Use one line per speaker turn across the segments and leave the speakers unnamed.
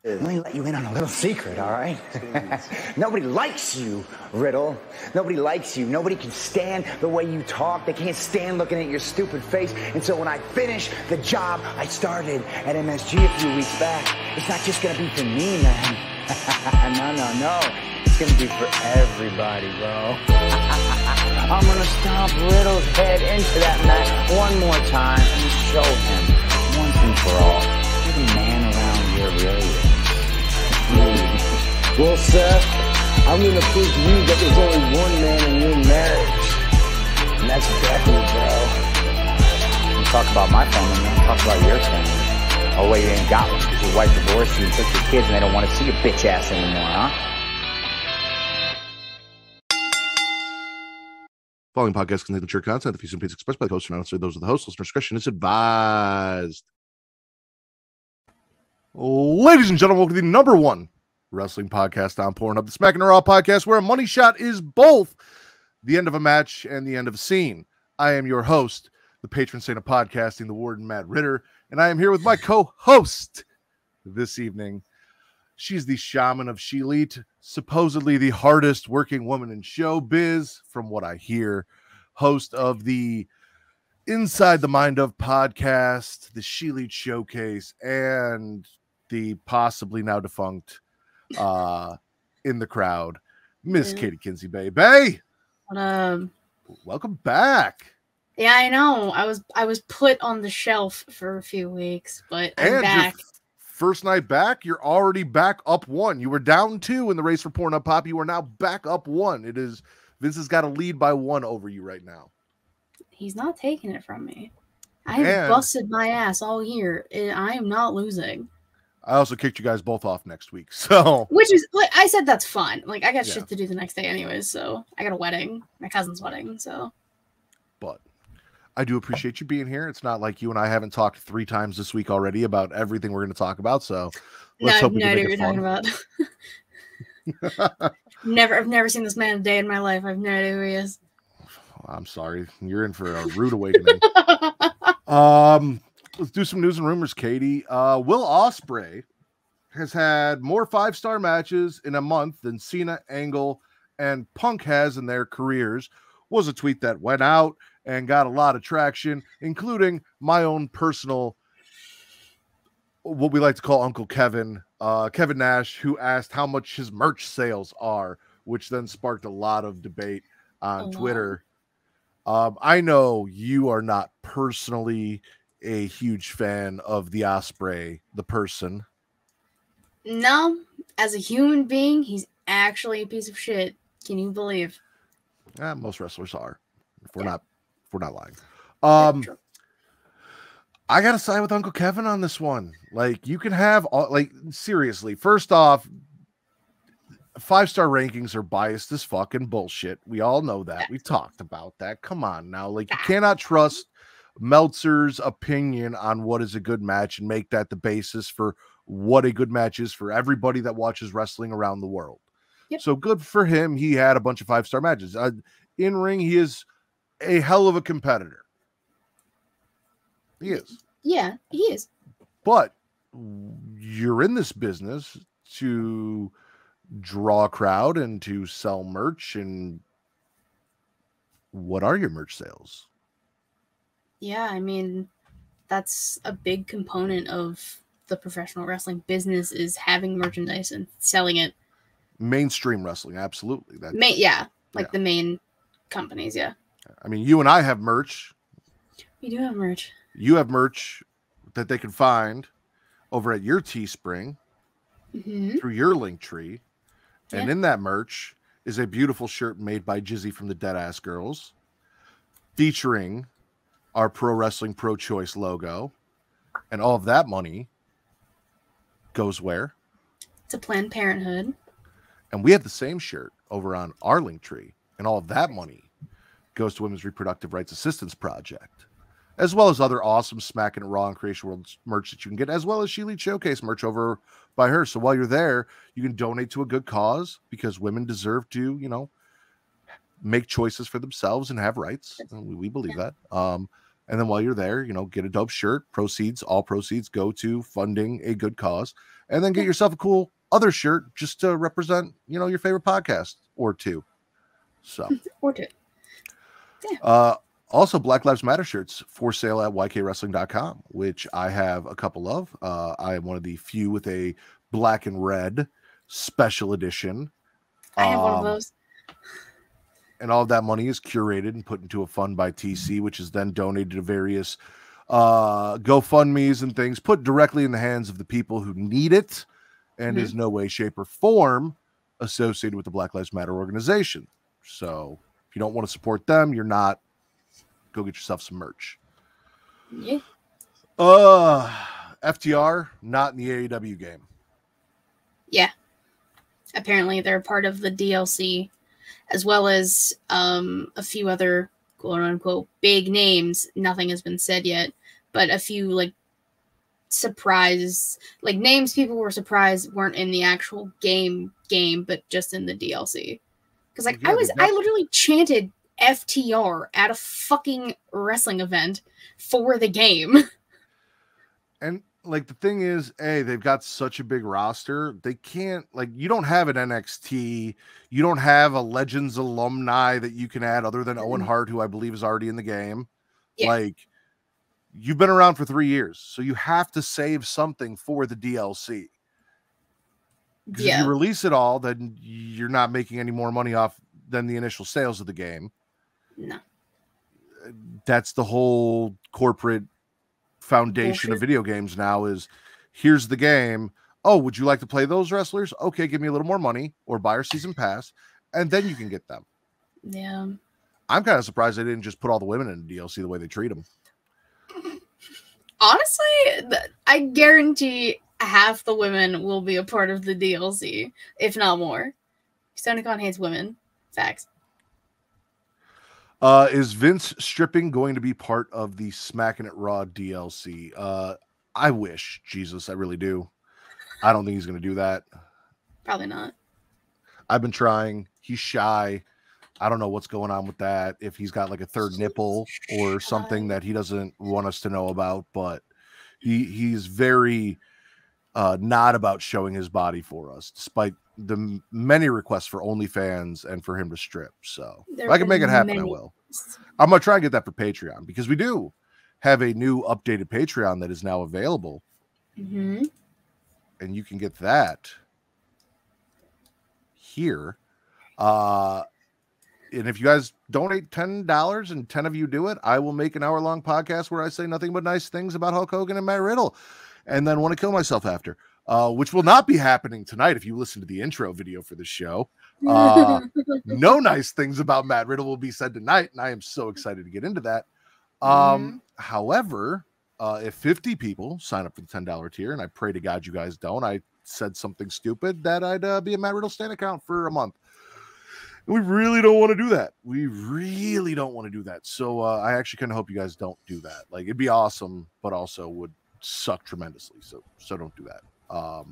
Let me let you in on a little secret, all right? Nobody likes you, Riddle. Nobody likes you. Nobody can stand the way you talk. They can't stand looking at your stupid face. And so when I finish the job I started at MSG a few weeks back, it's not just gonna be for me, man. No. It's gonna be for everybody, bro. I'm gonna stomp Riddle's head into that mat one more time and show him, once and for all, who the man around here really is.
Well, Seth, I'm going to prove to you that there's only one man in your marriage. And that's Becky, bro.
You talk about my family, man. Talk about your family. Oh, wait, you ain't got one because your wife divorced you and took your kids and they don't want to see your bitch ass anymore, huh?
Following podcast contains mature content. The views and opinions expressed by the host are not those of the host. Listener discretion is advised. Ladies and gentlemen, welcome to the number one wrestling podcast on Pornhub, the Smackin podcast, where a money shot is both the end of a match and the end of a scene. I am your host, the patron saint of podcasting, the Warden, Matt Ritter, and I am here with my co-host this evening. She's the shaman of She-Elite, supposedly the hardest working woman in showbiz, from what I hear, host of the Inside the Mind of podcast, the She-Elite Showcase, and the possibly now defunct In the Crowd, Miss Katie Kinsey, baby. Welcome back.
Yeah, I know. I was put on the shelf for a few weeks, but I'm back.
First night back, you're already back up one. You were down 2 in the race for Pornhub Pop. You are now back up 1. Vince has got a lead by 1 over you right now.
He's not taking it from me. I have busted my ass all year, and I am not losing.
I also kicked you guys both off next week, so
which is like I said, that's fun. Like I got shit to do the next day, anyways. So I got a wedding, my cousin's wedding. So, but
I do appreciate you being here. It's not like you and I haven't talked 3 times this week already about everything we're going to talk about. So let's hope we can make it fun.
About. I've never seen this man a day in my life. I have no idea who he is.
I'm sorry. You're in for a rude awakening. Let's do some news and rumors, Katie. Will Ospreay has had more 5-star matches in a month than Cena, Angle, and Punk has in their careers, was a tweet that went out and got a lot of traction, including my own personal, what we like to call Uncle Kevin, Kevin Nash, who asked how much his merch sales are, which then sparked a lot of debate on Twitter. I know you are not personally a huge fan of the Ospreay, the person.
No, as a human being, he's actually a piece of shit. Can you believe?
Most wrestlers are. If we're not lying. I gotta side with Uncle Kevin on this one. Like, you can have seriously. First off, 5-star rankings are biased as fucking bullshit. We all know that. We've talked about that. Come on now. Like, you cannot trust Meltzer's opinion on what is a good match and make that the basis for what a good match is for everybody that watches wrestling around the world. Yep. So good for him. He had a bunch of 5-star matches. In ring, he is a hell of a competitor. He is.
Yeah, he is.
But you're in this business to draw a crowd and to sell merch. And what are your merch sales?
Yeah, I mean, that's a big component of the professional wrestling business, is having merchandise and selling it.
Mainstream wrestling, absolutely.
The main companies, yeah.
I mean, you and I have merch.
We do have merch.
You have merch that they can find over at your Teespring through your link tree. Yeah. And in that merch is a beautiful shirt made by Jizzy from the Deadass Girls, featuring our Pro Wrestling Pro Choice logo. And all of that money goes where?
To Planned Parenthood.
And we have the same shirt over on our link tree. And all of that money goes to Women's Reproductive Rights Assistance Project, as well as other awesome Smackin' Raw and Creation World merch that you can get, as well as She-Elite Showcase merch over by her. So while you're there, you can donate to a good cause, because women deserve to, make choices for themselves and have rights. We believe that. And then while you're there, you know, get a dope shirt. All proceeds go to funding a good cause. And then get yourself a cool other shirt just to represent, you know, your favorite podcast or two. So,
Or two. Yeah.
Also, Black Lives Matter shirts for sale at YKWrestling.com, which I have a couple of. I am one of the few with a black and red special edition.
I have one of those.
And all of that money is curated and put into a fund by TC, which is then donated to various GoFundMes and things, put directly in the hands of the people who need it, and is no way, shape, or form associated with the Black Lives Matter organization. So if you don't want to support them, you're not. Go get yourself some merch.
Yeah.
FTR, not in the AEW game.
Yeah. Apparently they're part of the DLC, as well as a few other quote unquote big names. Nothing has been said yet, but a few like surprise, like names people were surprised weren't in the actual game, but just in the DLC. Because like I literally chanted FTR at a fucking wrestling event for the game.
And like the thing is, they've got such a big roster. They can't, like, you don't have an NXT, you don't have a Legends alumni that you can add other than Owen Hart, who I believe is already in the game. Yeah. Like, you've been around for 3 years, so you have to save something for the DLC. Because if you release it all, then you're not making any more money off than the initial sales of the game.
No.
That's the whole corporate foundation of video games now is, here's the game. Oh, would you like to play those wrestlers? Okay, give me a little more money or buy our season pass, and then you can get them.
Yeah.
I'm kind of surprised they didn't just put all the women in the DLC the way they treat them.
Honestly, I guarantee half the women will be a part of the DLC, if not more. SonyCon hates women. Facts.
Is Vince stripping going to be part of the Smackin' It Raw DLC? I wish, Jesus, I really do. I don't think he's going to do that.
Probably not.
I've been trying. He's shy. I don't know what's going on with that. If he's got like a third nipple or something that he doesn't want us to know about, but he's very not about showing his body for us, despite the many requests for OnlyFans and for him to strip. So if I can make it happen, I will. I'm going to try and get that for Patreon, because we do have a new updated Patreon that is now available. And you can get that here. And if you guys donate $10 and 10 of you do it, I will make an hour-long podcast where I say nothing but nice things about Hulk Hogan and Matt Riddle, and then want to kill myself after. Which will not be happening tonight if you listen to the intro video for the show. No nice things about Matt Riddle will be said tonight, and I am so excited to get into that. However, if 50 people sign up for the $10 tier, and I pray to God you guys don't, I said something stupid that I'd be a Matt Riddle Stan account for a month. And we really don't want to do that. We really don't want to do that. So I actually kind of hope you guys don't do that. Like, it'd be awesome, but also would suck tremendously. So don't do that.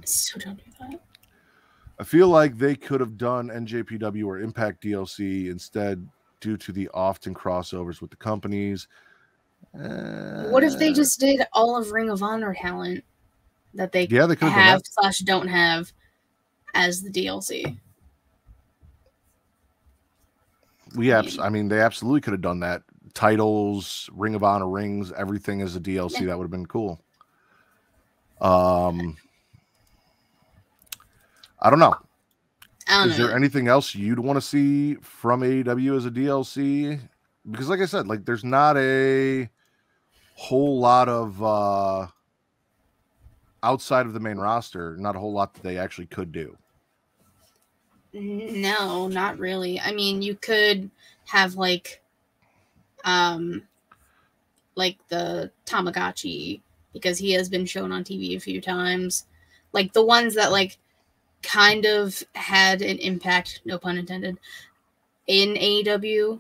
So don't do that.
I feel like they could have done NJPW or Impact DLC instead, due to the often crossovers with the companies.
What if they just did all of Ring of Honor talent that they
have
/ don't have as the DLC?
I mean, they absolutely could have done that. Titles, Ring of Honor rings, everything as a DLC. Yeah. That would have been cool. I don't know. Is there anything else you'd want to see from AEW as a DLC? Because like I said, like, there's not a whole lot of outside of the main roster, not a whole lot that they actually could do.
No, not really. I mean, you could have like the Tamagotchi, because he has been shown on TV a few times. Like the ones that like kind of had an impact, no pun intended, in AEW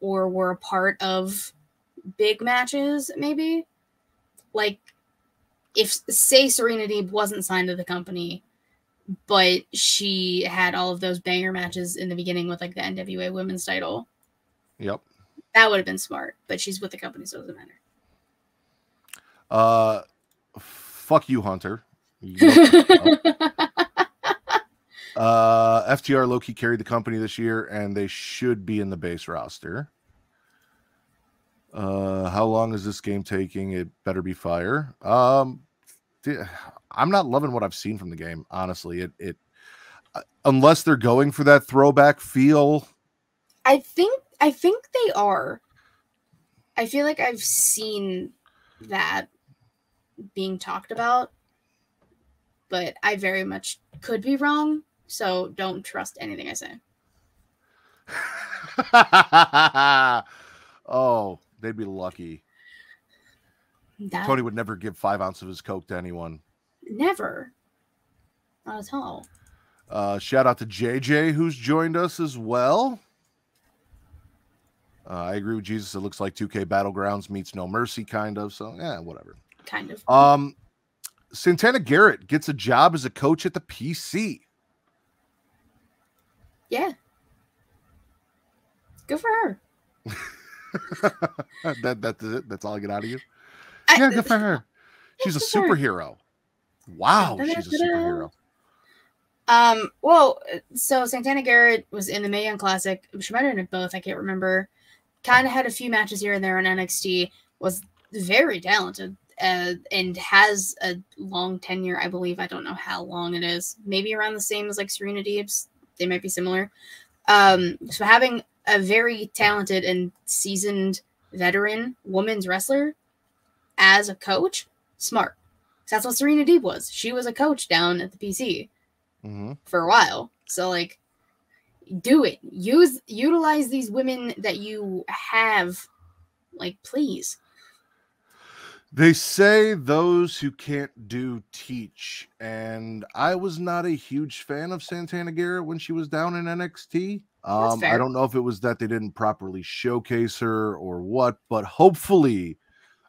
or were a part of big matches, maybe. Like, if, say, Serena Deeb wasn't signed to the company, but she had all of those banger matches in the beginning with like the NWA women's title.
Yep.
That would have been smart, but she's with the company, so it doesn't
matter. Fuck you, Hunter. FTR low-key carried the company this year, and they should be in the base roster. How long is this game taking? It better be fire. I'm not loving what I've seen from the game, honestly. It unless they're going for that throwback feel.
I think they are. I feel like I've seen that being talked about, but I very much could be wrong, so don't trust anything I say.
Oh, they'd be lucky. Tony would never give 5 ounces of his Coke to anyone.
Never. Not at all.
Shout out to JJ, who's joined us as well. I agree with Jesus. It looks like 2K Battlegrounds meets No Mercy, kind of. So, yeah, whatever.
Kind of.
Santana Garrett gets a job as a coach at the PC.
Yeah. Good for her.
That's it. That's all I get out of you. Yeah, good for her. She's a superhero. Wow, she's a superhero.
Well, so Santana Garrett was in the Mae Young Classic. She might have been in both. I can't remember. Kind of had a few matches here and there on NXT. Was very talented and has a long tenure, I believe. I don't know how long it is. Maybe around the same as like Serena Deeb's. They might be similar. So having a very talented and seasoned veteran women's wrestler as a coach, smart. That's what Serena Deeb was. She was a coach down at the PC for a while. So like, do it. Utilize these women that you have. Like, please.
They say those who can't do teach, and I was not a huge fan of Santana Garrett when she was down in NXT. I don't know if it was that they didn't properly showcase her or what, but hopefully,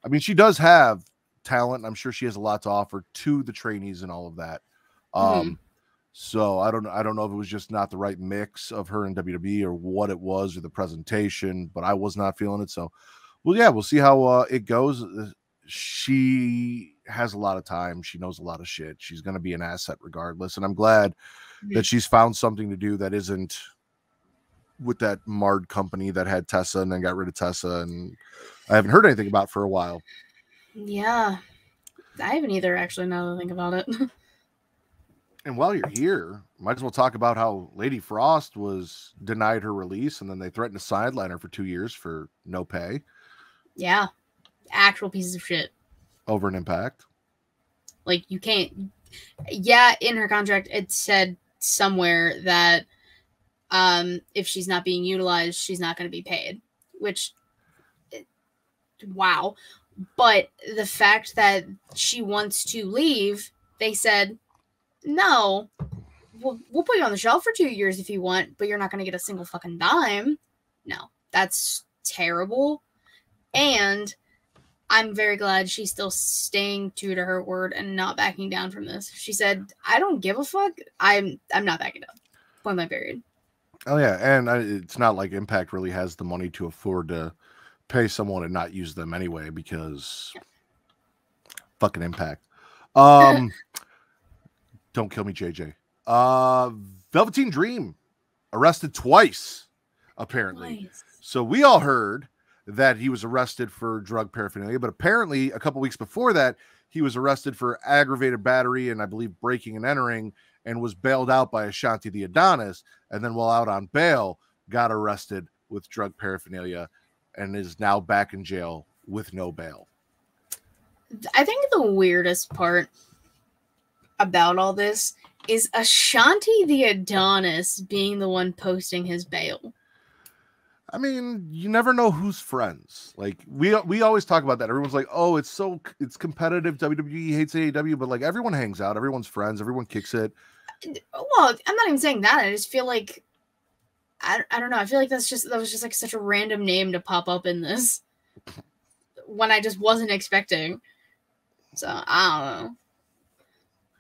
I mean, she does have talent. I'm sure she has a lot to offer to the trainees and all of that. So I don't know if it was just not the right mix of her in WWE or what it was or the presentation, but I was not feeling it. So, well, yeah, we'll see how it goes. She has a lot of time. She knows a lot of shit. She's going to be an asset regardless. And I'm glad that she's found something to do that isn't with that marred company that had Tessa and then got rid of Tessa. And I haven't heard anything about for a while.
Yeah. I haven't either, actually, now that I think about it.
And while you're here, might as well talk about how Lady Frost was denied her release and then they threatened to sideline her for 2 years for no pay.
Yeah. Actual pieces of shit.
Over an Impact.
Like, you can't. Yeah, in her contract, it said somewhere that if she's not being utilized, she's not going to be paid. Which, wow. But the fact that she wants to leave, they said, no, we'll put you on the shelf for 2 years if you want, but you're not going to get a single fucking dime. No, that's terrible. And I'm very glad she's still staying true to her word and not backing down from this. She said, I don't give a fuck. I'm not backing down. Point blank period.
Oh, yeah. And it's not like Impact really has the money to afford to pay someone and not use them anyway because fucking Impact. Don't kill me, JJ. Velveteen Dream arrested twice, apparently.
Nice.
So we all heard that he was arrested for drug paraphernalia, but apparently a couple weeks before that, he was arrested for aggravated battery and I believe breaking and entering and was bailed out by Ashanti the Adonis. And then while out on bail, got arrested with drug paraphernalia and is now back in jail with no bail.
I think the weirdest part about all this is Ashanti the Adonis being the one posting his bail.
I mean, you never know who's friends. Like we always talk about that. Everyone's like, "Oh, it's competitive. WWE hates AEW," but like everyone hangs out, everyone's friends, everyone kicks it.
Well, I'm not even saying that. I just feel like I don't know. I feel like that was just like such a random name to pop up in this when I just wasn't expecting. So I don't know.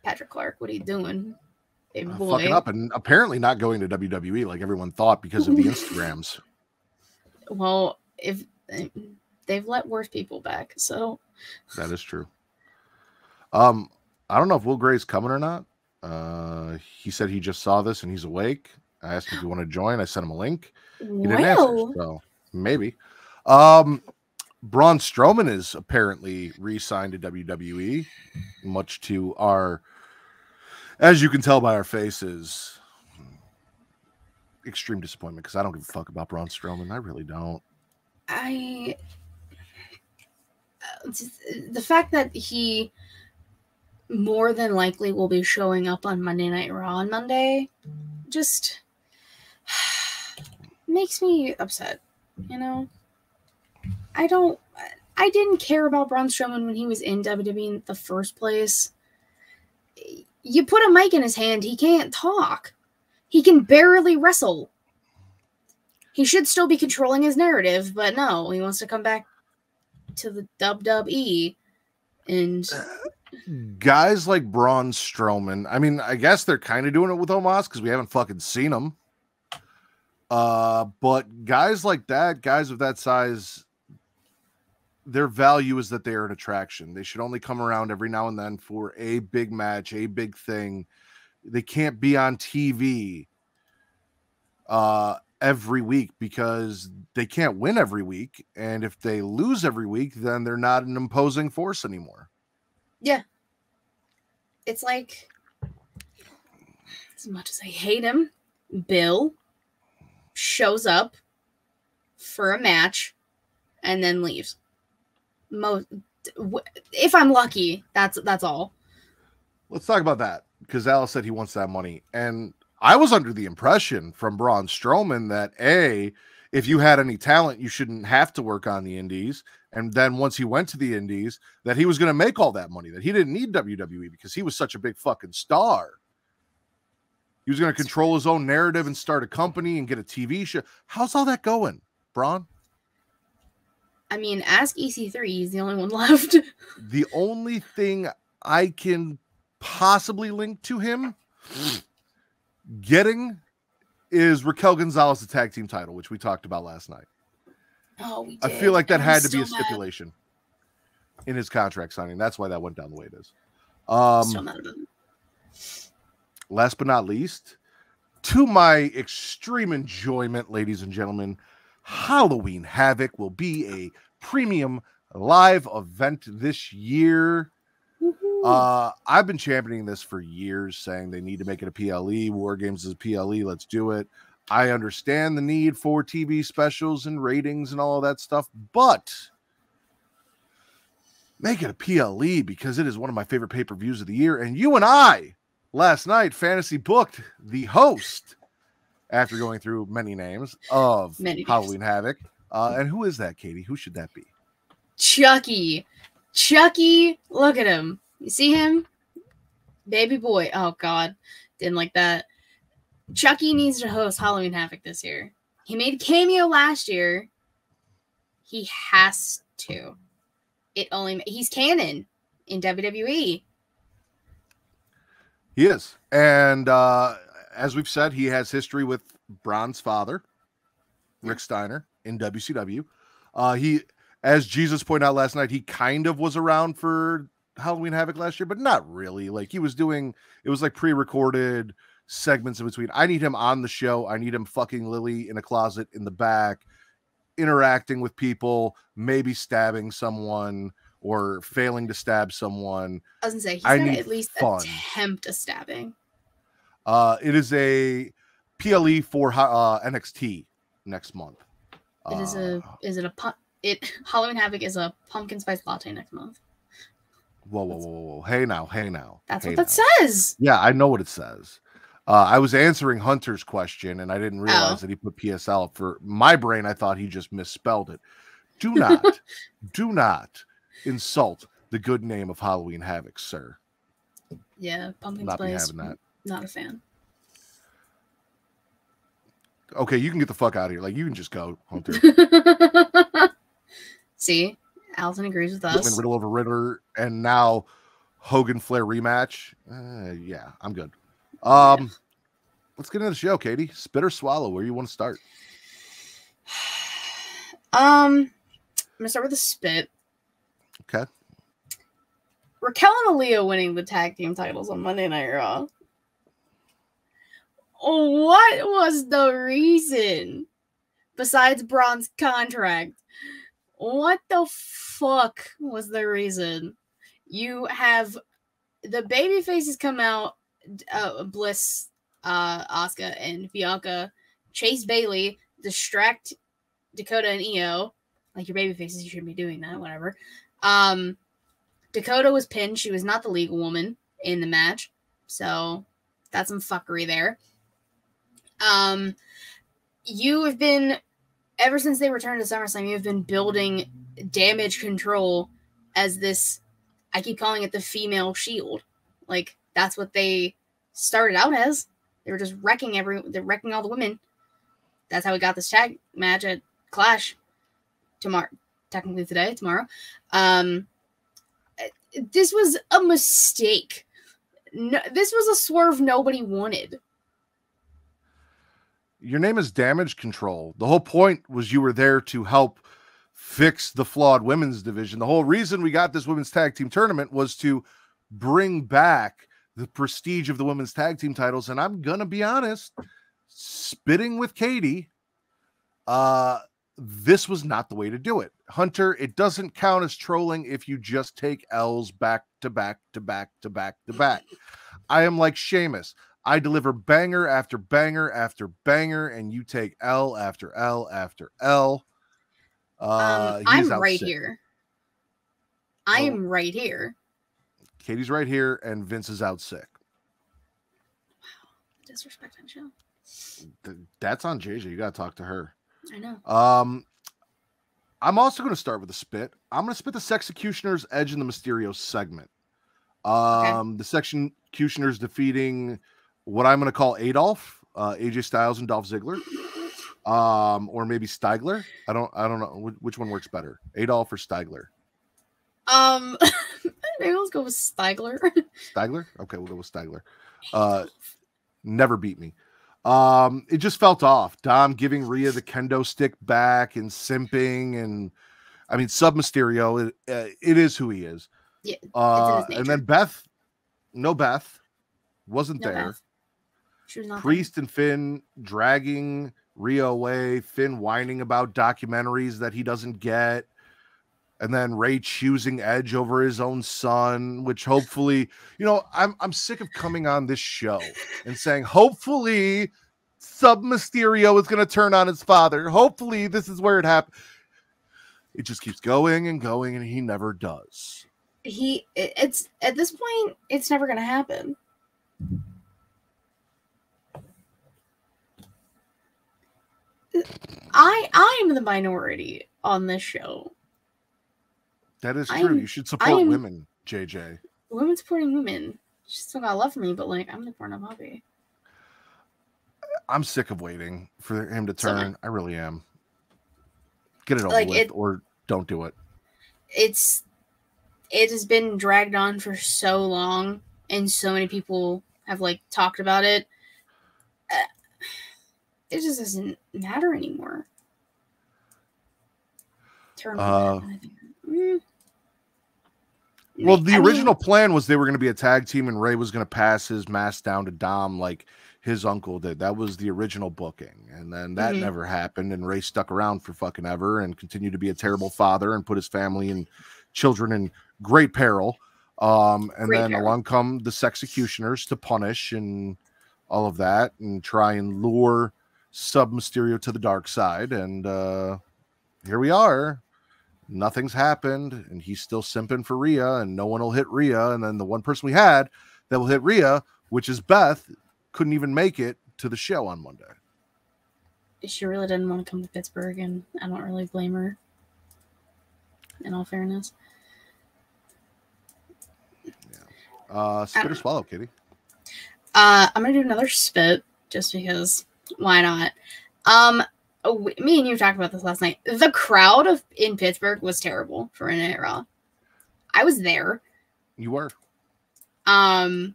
Patrick Clark, what are you doing? Hey, boy.
Fucking up and apparently not going to WWE like everyone thought because of the Instagrams.
Well, if they've let worse people back, so
that is true. I don't know if Will Gray's coming or not. He said he just saw this and he's awake. I asked him if he wanted to join. I sent him a link. He didn't answer, so maybe. Braun Strowman is apparently re-signed to WWE, much to our, as you can tell by our faces, extreme disappointment, because I don't give a fuck about Braun Strowman. I really don't.
The fact that he more than likely will be showing up on Monday Night Raw on Monday just makes me upset, you know? I didn't care about Braun Strowman when he was in WWE in the first place. You put a mic in his hand, he can't talk. He can barely wrestle. He should still be controlling his narrative, but no, he wants to come back to the WWE. And
guys like Braun Strowman, I mean, I guess they're kind of doing it with Omos because we haven't fucking seen them. But guys like that, guys of that size, their value is that they are an attraction. They should only come around every now and then for a big match, a big thing. They can't be on TV every week because they can't win every week. And if they lose every week, then they're not an imposing force anymore.
Yeah. It's like, as much as I hate him, Bill shows up for a match and then leaves. If I'm lucky, that's all.
Let's talk about that, because Alice said he wants that money. And I was under the impression from Braun Strowman that if you had any talent, you shouldn't have to work on the indies. And then once he went to the indies, that he was going to make all that money, that he didn't need WWE because he was such a big fucking star. He was going to control his own narrative and start a company and get a TV show. How's all that going, Braun?
I mean, ask EC3. He's the only one left.
The only thing I can possibly link to him getting is Raquel Gonzalez, the tag team title, which we talked about last night.
Oh, we did.
I feel like that had to be a stipulation in his contract signing. That's why that went down the way it is.
Still mad about it.
Last but not least, to my extreme enjoyment, ladies and gentlemen, Halloween Havoc will be a premium live event this year. I've been championing this for years, saying they need to make it a PLE. War Games is a PLE. Let's do it. I understand the need for TV specials and ratings and all of that stuff, but make it a PLE because it is one of my favorite pay-per-views of the year. And you and I, last night, fantasy booked the host after going through many names of Halloween Havoc. And who is that, Katie? Who should that be?
Chucky. Chucky, look at him. You see him? Baby boy. Oh, God. Didn't like that. Chucky needs to host Halloween Havoc this year. He made a cameo last year. He has to. He's canon in WWE.
He is. And as we've said, he has history with Braun's father, Rick Steiner, in WCW. As Jesus pointed out last night, he kind of was around for Halloween Havoc last year, but not really. Like, he was doing, it was like pre-recorded segments in between. I need him on the show. I need him fucking Lily in a closet in the back, interacting with people, maybe stabbing someone or failing to stab someone.
I was gonna say, he's gonna at least attempt a stabbing.
It is a PLE for NXT next month.
Halloween Havoc is a pumpkin spice latte next month.
Whoa. Hey now.
That's what that says.
Yeah, I know what it says. I was answering Hunter's question and I didn't realize that he put PSL. For my brain, I thought he just misspelled it. Do not insult the good name of Halloween Havoc, sir.
Yeah, pumpkin
not
spice.
Be having that.
Not a fan.
Okay, you can get the fuck out of here. Like, you can just go, Hunter.
See, Allison agrees with us.
Riddle over Ritter, and now Hogan Flair rematch. Yeah, I'm good. Let's get into the show, Katie. Spit or swallow. Where you want to start?
I'm gonna start with the spit.
Okay.
Raquel and Aaliyah winning the tag team titles on Monday Night Raw. What was the reason? Besides Braun's contract. What the fuck was the reason? You have the baby faces come out, Bliss, Asuka, and Bianca, chase Bailey, distract Dakota and Io. Like, your baby faces, you shouldn't be doing that, whatever. Dakota was pinned. She was not the legal woman in the match. So, that's some fuckery there. You have been, ever since they returned to SummerSlam, you have been building Damage Control as this, I keep calling it the female Shield. Like, that's what they started out as. They were just wrecking they're wrecking all the women. That's how we got this tag match at Clash tomorrow. Technically today, tomorrow. This was a mistake. No, this was a swerve nobody wanted.
Your name is Damage Control. The whole point was you were there to help fix the flawed women's division. The whole reason we got this women's tag team tournament was to bring back the prestige of the women's tag team titles. And I'm going to be honest, spitting with Katie, this was not the way to do it. Hunter, it doesn't count as trolling if you just take L's back to back to back to back to back. I am like Sheamus. I deliver banger after banger after banger, and you take L after L after L.
I'm right here. I am right here.
Katie's right here, and Vince is out sick.
Wow, disrespect on show.
That's on JJ. You got to talk to her.
I know.
I'm also going to start with a spit. I'm going to spit the Sexecutioners, Edge, and the Mysterio segment.
Okay.
The Sexecutioners defeating what I'm going to call Adolf, AJ Styles, and Dolph Ziggler. Or maybe Steigler. I don't know which one works better, Adolf or Steigler.
Maybe let's go with Steigler.
Steigler? Okay, we'll go with Steigler. Never beat me. It just felt off. Dom giving Rhea the kendo stick back and simping, and I mean, Sub Mysterio, it is who he is.
Yeah.
And then Beth wasn't there.
Beth. She was not
Priest and Finn dragging Rhea away, Finn whining about documentaries that he doesn't get, and then Ray choosing Edge over his own son, which hopefully, I'm sick of coming on this show and saying, hopefully Sub Mysterio is going to turn on his father. Hopefully this is where it happened. It just keeps going and going, and he never does.
It's at this point, it's never going to happen. I'm the minority on this show.
That is true. You should support women, JJ.
Women supporting women. She still got love for me, but like, I'm the porno puppy.
I'm sick of waiting for him to turn. I really am. Get it over with, or don't do it.
It has been dragged on for so long, and so many people have like talked about it. It just doesn't matter anymore.
Well, the original plan was they were going to be a tag team, and Ray was going to pass his mask down to Dom like his uncle did. That was the original booking, and then that never happened, and Ray stuck around for fucking ever and continued to be a terrible father and put his family and children in great peril. Along come the Sexecutioners to punish and all of that and try and lure Sub Mysterio to the dark side, and here we are. Nothing's happened, and he's still simping for Rhea, and no one will hit Rhea. And then the one person we had that will hit Rhea, which is Beth, couldn't even make it to the show on Monday.
She really didn't want to come to Pittsburgh, and I don't really blame her, in all fairness.
Yeah. Spit or swallow, Kitty?
I'm going to do another spit, just because why not? Me and you talked about this last night. The crowd in Pittsburgh was terrible for Monday Night Raw. I was there.
You were.
The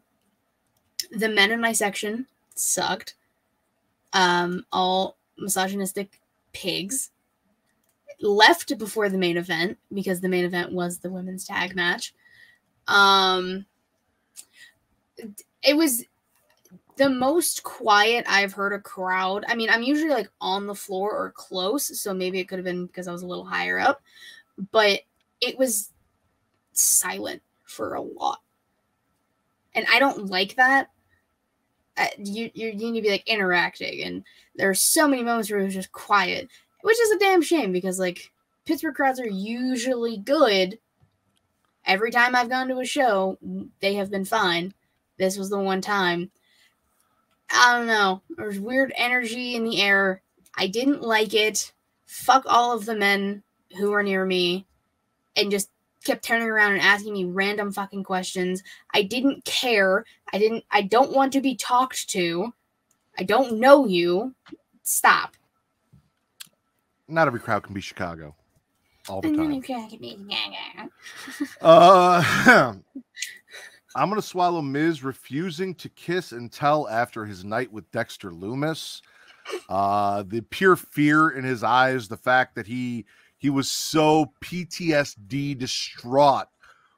men in my section sucked. All misogynistic pigs. left before the main event because the main event was the women's tag match. It was the most quiet I've heard a crowd. I mean, I'm usually like on the floor or close, so maybe it could have been because I was a little higher up, but it was silent for a lot. And I don't like that. You need to be like interacting, and there are so many moments where it was just quiet, which is a damn shame because like Pittsburgh crowds are usually good. Every time I've gone to a show, they have been fine. This was the one time. I don't know. There was weird energy in the air. I didn't like it. Fuck all of the men who were near me and just kept turning around and asking me random fucking questions. I didn't care. I don't want to be talked to. I don't know you. Stop.
Not every crowd can be Chicago all the time. I'm going to swallow Miz refusing to kiss and tell after his night with Dexter Lumis. The pure fear in his eyes, the fact that he was so PTSD distraught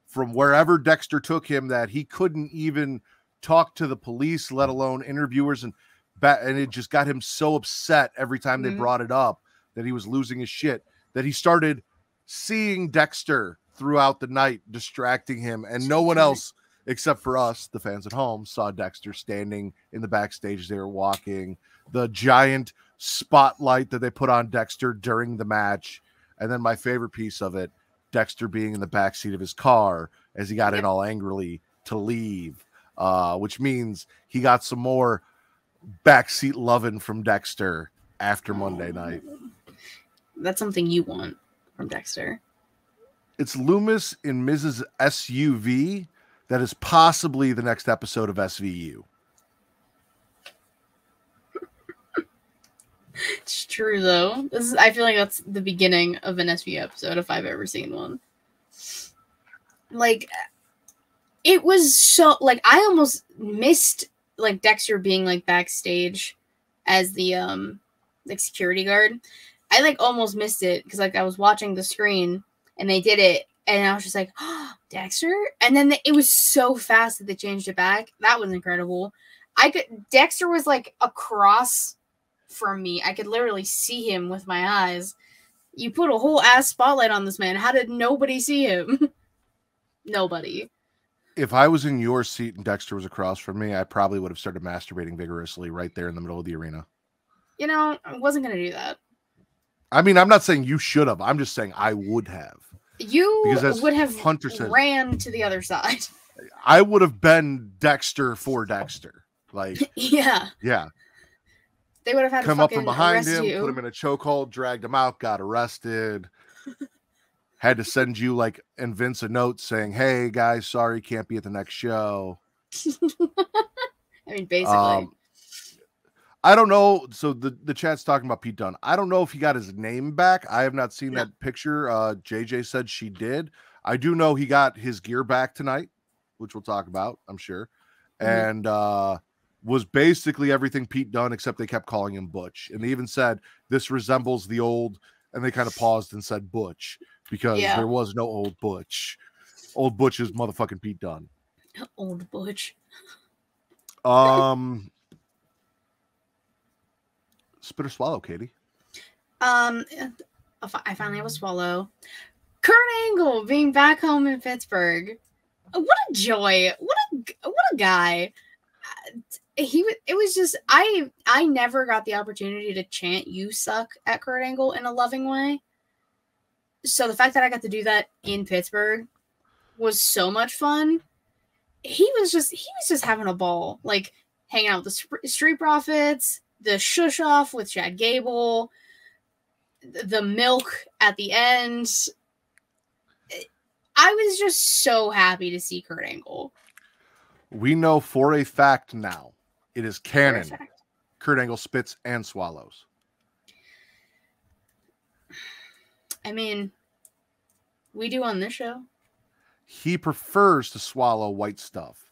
from wherever Dexter took him that he couldn't even talk to the police, let alone interviewers, and it just got him so upset every time they brought it up that he was losing his shit, that he started seeing Dexter throughout the night, distracting him, and no one else except for us, the fans at home, saw Dexter standing in the backstage. They were walking, the giant spotlight that they put on Dexter during the match. And then my favorite piece of it, Dexter being in the backseat of his car as he got in all angrily to leave, which means he got some more backseat loving from Dexter after Monday night.
That's something you want from Dexter.
It's Loomis in Mrs. SUV. That is possibly the next episode of SVU.
It's true, though. I feel like that's the beginning of an SVU episode, if I've ever seen one. Like, it was so... Like, I almost missed, like, Dexter being, like, backstage as the, like, security guard. I, like, almost missed it, because, like, I was watching the screen, and they did it, and I was just like, oh, Dexter? And then it was so fast that they changed it back. That was incredible. Dexter was like across from me. I could literally see him with my eyes. You put a whole ass spotlight on this man. How did nobody see him? Nobody.
If I was in your seat and Dexter was across from me, I probably would have started masturbating vigorously right there in the middle of the arena.
You know, I wasn't going to do that.
I mean, I'm not saying you should have. I'm just saying I would have.
You would have ran to the other side.
I would have been Dexter for Dexter. Like,
yeah. They would have had
come
to
up from behind him,
you.
put him in a chokehold, dragged him out, got arrested. Had to send you like and Vince a note saying, "Hey guys, sorry, can't be at the next show."
I mean, basically.
I don't know. So the chat's talking about Pete Dunne. I don't know if he got his name back. I have not seen that picture. JJ said she did. I do know he got his gear back tonight, which we'll talk about, I'm sure. And was basically everything Pete Dunne, except they kept calling him Butch. And they even said, this resembles the old, and they kind of paused and said Butch, because there was no old Butch. Old Butch is motherfucking Pete Dunne.
Old Butch.
Spit or swallow, Katie?
I finally have a swallow. Kurt Angle being back home in Pittsburgh. What a joy! What a guy! It was just I never got the opportunity to chant "You suck" at Kurt Angle in a loving way. So the fact that I got to do that in Pittsburgh was so much fun. He was just having a ball, like hanging out with the Street Profits. The shush off with Chad Gable, the milk at the end. I was just so happy to see Kurt Angle.
We know for a fact now, it is canon. Kurt Angle spits and swallows.
I mean, we do on this show.
He prefers to swallow white stuff.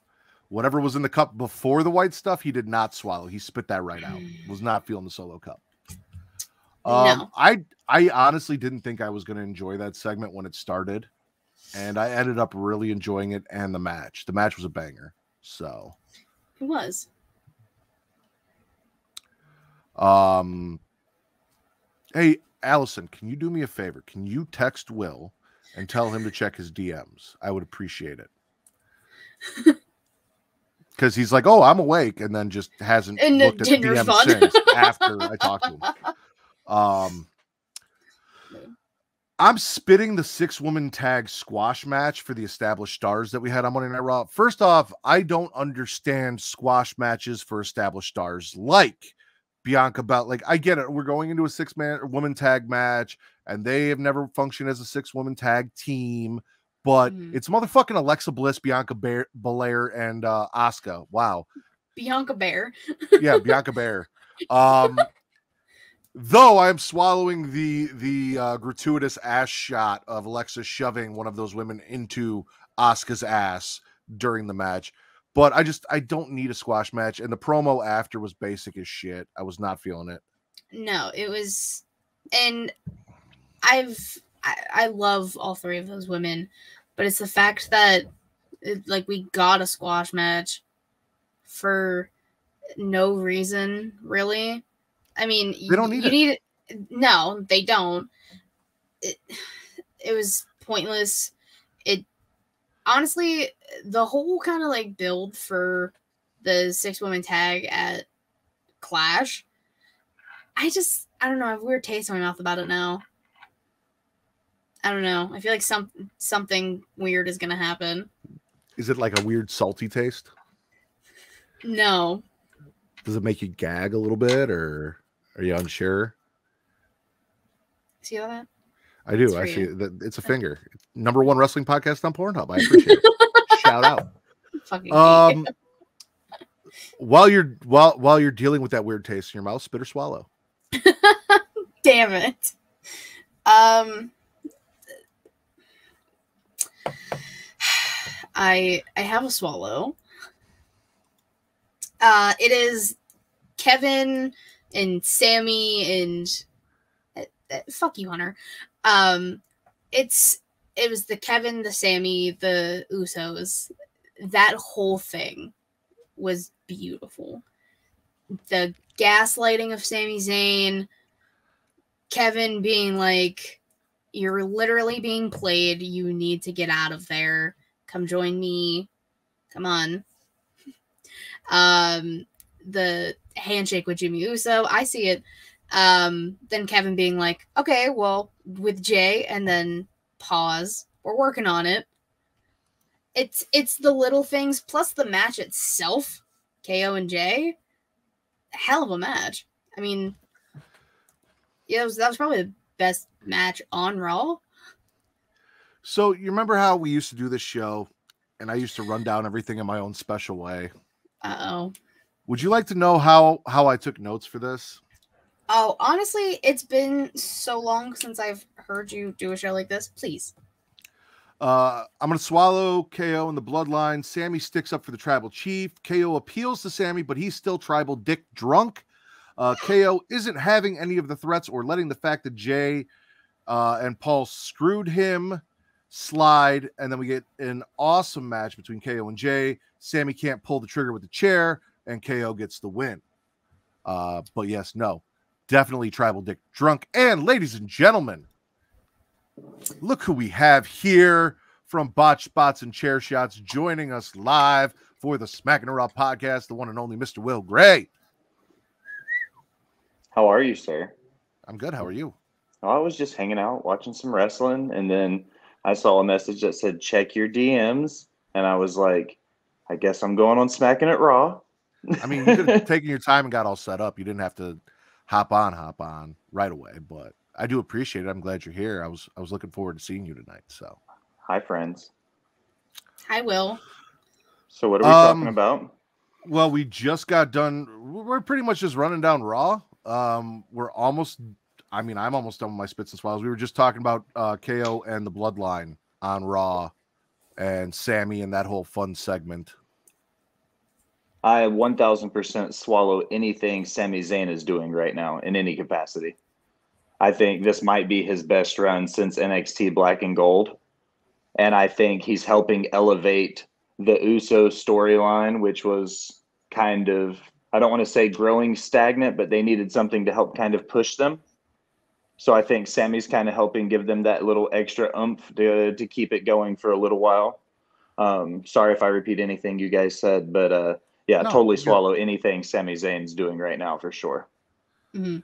Whatever was in the cup before the white stuff, he did not swallow. He spit that right out. Was not feeling the Solo cup.
No.
I honestly didn't think I was going to enjoy that segment when it started, and I ended up really enjoying it and the match. The match was a banger. So
It was.
Hey, Allison, can you do me a favor? Can you text Will and tell him to check his DMs? I would appreciate it. Because he's like, oh, I'm awake, and then just hasn't looked at the DMs since after I talked to him. I'm spitting the 6-woman tag squash match for the established stars that we had on Monday Night Raw. First off, I don't understand squash matches for established stars like Bianca Belair. Like, I get it. We're going into a 6-woman tag match, and they have never functioned as a 6-woman tag team. But it's motherfucking Alexa Bliss, Bianca Belair, and Asuka. Wow.
Bianca Bear.
Yeah, Bianca Belair. Though I'm swallowing the gratuitous ass shot of Alexa shoving one of those women into Asuka's ass during the match. But I don't need a squash match. And the promo after was basic as shit. I was not feeling it.
No, it was, and I love all three of those women, but it's the fact that we got a squash match for no reason, really. I mean,
they don't need it.
No, they don't. It was pointless. It honestly, the whole kind of build for the 6-woman tag at Clash, I don't know. I have a weird taste in my mouth about it now. I don't know. I feel like something weird is gonna happen.
Is it like a weird salty taste?
No.
Does it make you gag a little bit, or are you unsure?
See that?
I do. I see that it's a finger. #1 wrestling podcast on Pornhub. I appreciate it. Shout out.
Fucking
while you're dealing with that weird taste in your mouth, spit or swallow.
Damn it. I have a swallow. It is Kevin and Sammy and fuck you, Hunter. It was the Kevin, the Sammy, the Usos. That whole thing was beautiful. The gaslighting of Sami Zayn, Kevin being like, you're literally being played. You need to get out of there. Come join me. Come on. The handshake with Jimmy Uso, I see it. Then Kevin being like, okay, well, with Jay, and then pause. We're working on it. It's the little things plus the match itself. KO and Jay, hell of a match. I mean, yeah, that was probably the best match on Raw.
So you remember how we used to do this show, and I used to run down everything in my own special way?
Uh-oh.
Would you like to know how I took notes for this?
Oh, honestly, it's been so long since I've heard you do a show like this. Please.
I'm going to swallow KO in the bloodline. Sammy sticks up for the tribal chief. KO appeals to Sammy, but he's still tribal dick drunk. KO isn't having any of the threats or letting the fact that Jay and Paul screwed him slide. And then we get an awesome match between KO and Jay. Sammy can't pull the trigger with the chair, and KO gets the win. But yes, no, definitely tribal dick drunk. And ladies and gentlemen, look who we have here from Botch Spots and Chair Shots, joining us live for the Smackin' Raw podcast, the one and only Mr. Will Gray.
How are you, sir?
I'm good. How are you?
Oh, I was just hanging out, watching some wrestling, and then I saw a message that said, check your DMs, and I was like, I guess I'm going on Smackin' It Raw.
I mean, you could have taken your time and got all set up. You didn't have to hop on right away, but I do appreciate it. I'm glad you're here. I was looking forward to seeing you tonight. So,
hi, friends.
Hi, Will.
So, what are we talking about?
Well, we just got done. We're pretty much just running down Raw. We're almost. I mean, I'm almost done with my spits and swallows. We were just talking about KO and the Bloodline on Raw, and Sammy and that whole fun segment.
I 1000% swallow anything Sami Zayn is doing right now in any capacity. I think this might be his best run since NXT Black and Gold. And I think he's helping elevate the Uso storyline, which was kind of, I don't want to say growing stagnant, but they needed something to help kind of push them. So I think Sammy's kind of helping give them that little extra oomph to keep it going for a little while. Sorry if I repeat anything you guys said, but yeah,
No,
totally
you're
swallow anything Sami Zayn's doing right now for sure.
Mhm.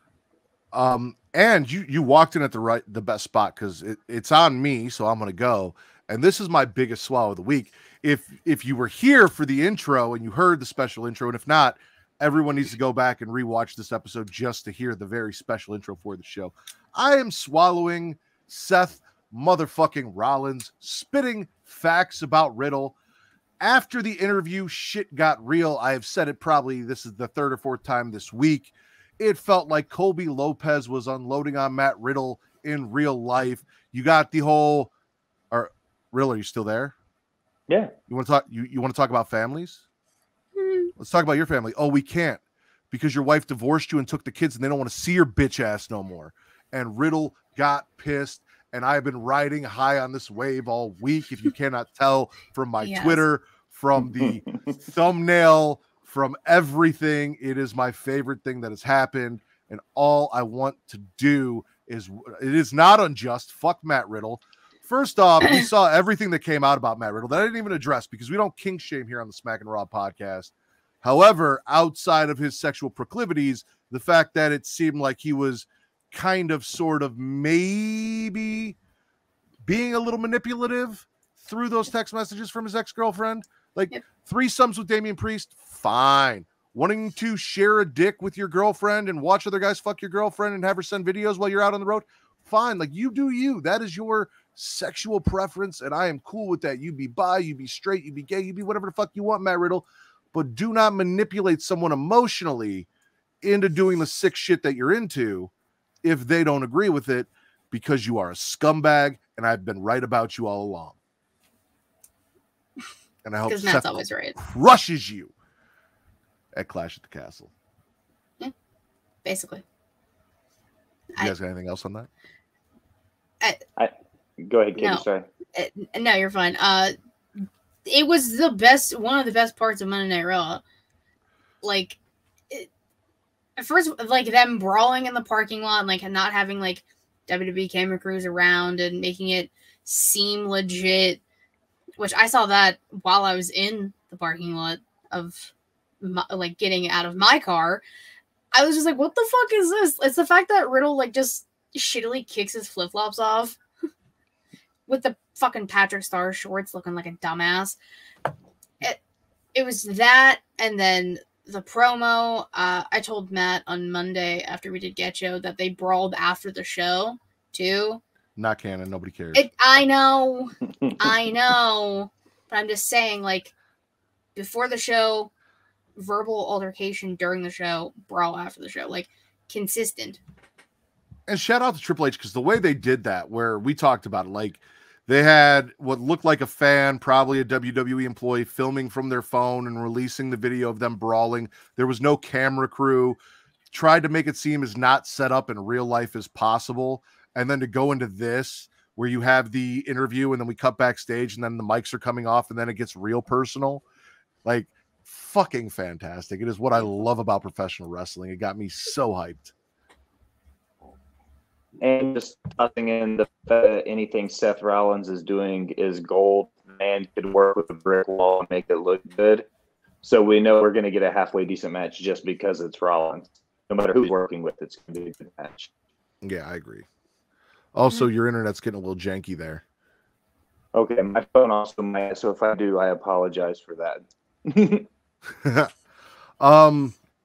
And you walked in at the best spot because it's on me, so I'm gonna go. And this is my biggest swallow of the week. If you were here for the intro and you heard the special intro, and if not, everyone needs to go back and rewatch this episode just to hear the very special intro for the show. I am swallowing Seth motherfucking Rollins spitting facts about Riddle. After the interview, shit got real. I have said it probably, this is the third or fourth time this week. It felt like Colby Lopez was unloading on Matt Riddle in real life. You got the whole, Riddle, are you still there?
Yeah.
You want to talk? You want to talk about families? Let's talk about your family. Oh, we can't because your wife divorced you and took the kids, and they don't want to see your bitch ass no more. And Riddle got pissed, and I've been riding high on this wave all week. If you cannot tell from my Twitter, from the thumbnail, from everything, it is my favorite thing that has happened. And all I want to do is, it is not unjust. Fuck Matt Riddle. First off, we saw everything that came out about Matt Riddle that I didn't even address because we don't kink shame here on the Smackin' Raw podcast. However, outside of his sexual proclivities, the fact that it seemed like he was kind of, sort of, maybe being a little manipulative through those text messages from his ex-girlfriend. Like, threesomes with Damian Priest, fine. Wanting to share a dick with your girlfriend and watch other guys fuck your girlfriend and have her send videos while you're out on the road, fine. Like, you do you. That is your sexual preference, and I am cool with that. You be bi, you be straight, you be gay, you be whatever the fuck you want, Matt Riddle, but do not manipulate someone emotionally into doing the sick shit that you're into if they don't agree with it, because you are a scumbag, and I've been right about you all along. And I hope Seth
always right.
crushes you at Clash at the Castle.
Yeah, basically.
You guys got anything else on that?
Go ahead, Katie.
No.
Sorry.
No, you're fine. It was one of the best parts of Monday Night Raw. Like, at first, like, them brawling in the parking lot, like, and not having, like, WWE camera crews around and making it seem legit, which I saw that while I was in the parking lot of, like, getting out of my car. I was just like, what the fuck is this? It's the fact that Riddle, like, just shittily kicks his flip-flops off with the fucking Patrick Star shorts looking like a dumbass. It was that, and then the promo. I told Matt on Monday after we did Get Show that they brawled after the show, too.
Not canon. Nobody cares.
I know. I know. But I'm just saying, like, before the show, verbal altercation during the show, brawl after the show. Like, consistent.
And shout out to Triple H, because the way they did that, where we talked about it, like, they had what looked like a fan, probably a WWE employee, filming from their phone and releasing the video of them brawling. There was no camera crew. Tried to make it seem as not set up in real life as possible. And then to go into this, where you have the interview and then we cut backstage and then the mics are coming off and then it gets real personal. Like, fucking fantastic. It is what I love about professional wrestling. It got me so hyped.
And just nothing in the anything Seth Rollins is doing is gold. Man could work with a brick wall and make it look good. So we know we're going to get a halfway decent match just because it's Rollins. No matter who's working with, it's going to be a good match.
Yeah, I agree. Also, your internet's getting a little janky there.
Okay, my phone also might, so if I do, I apologize for that.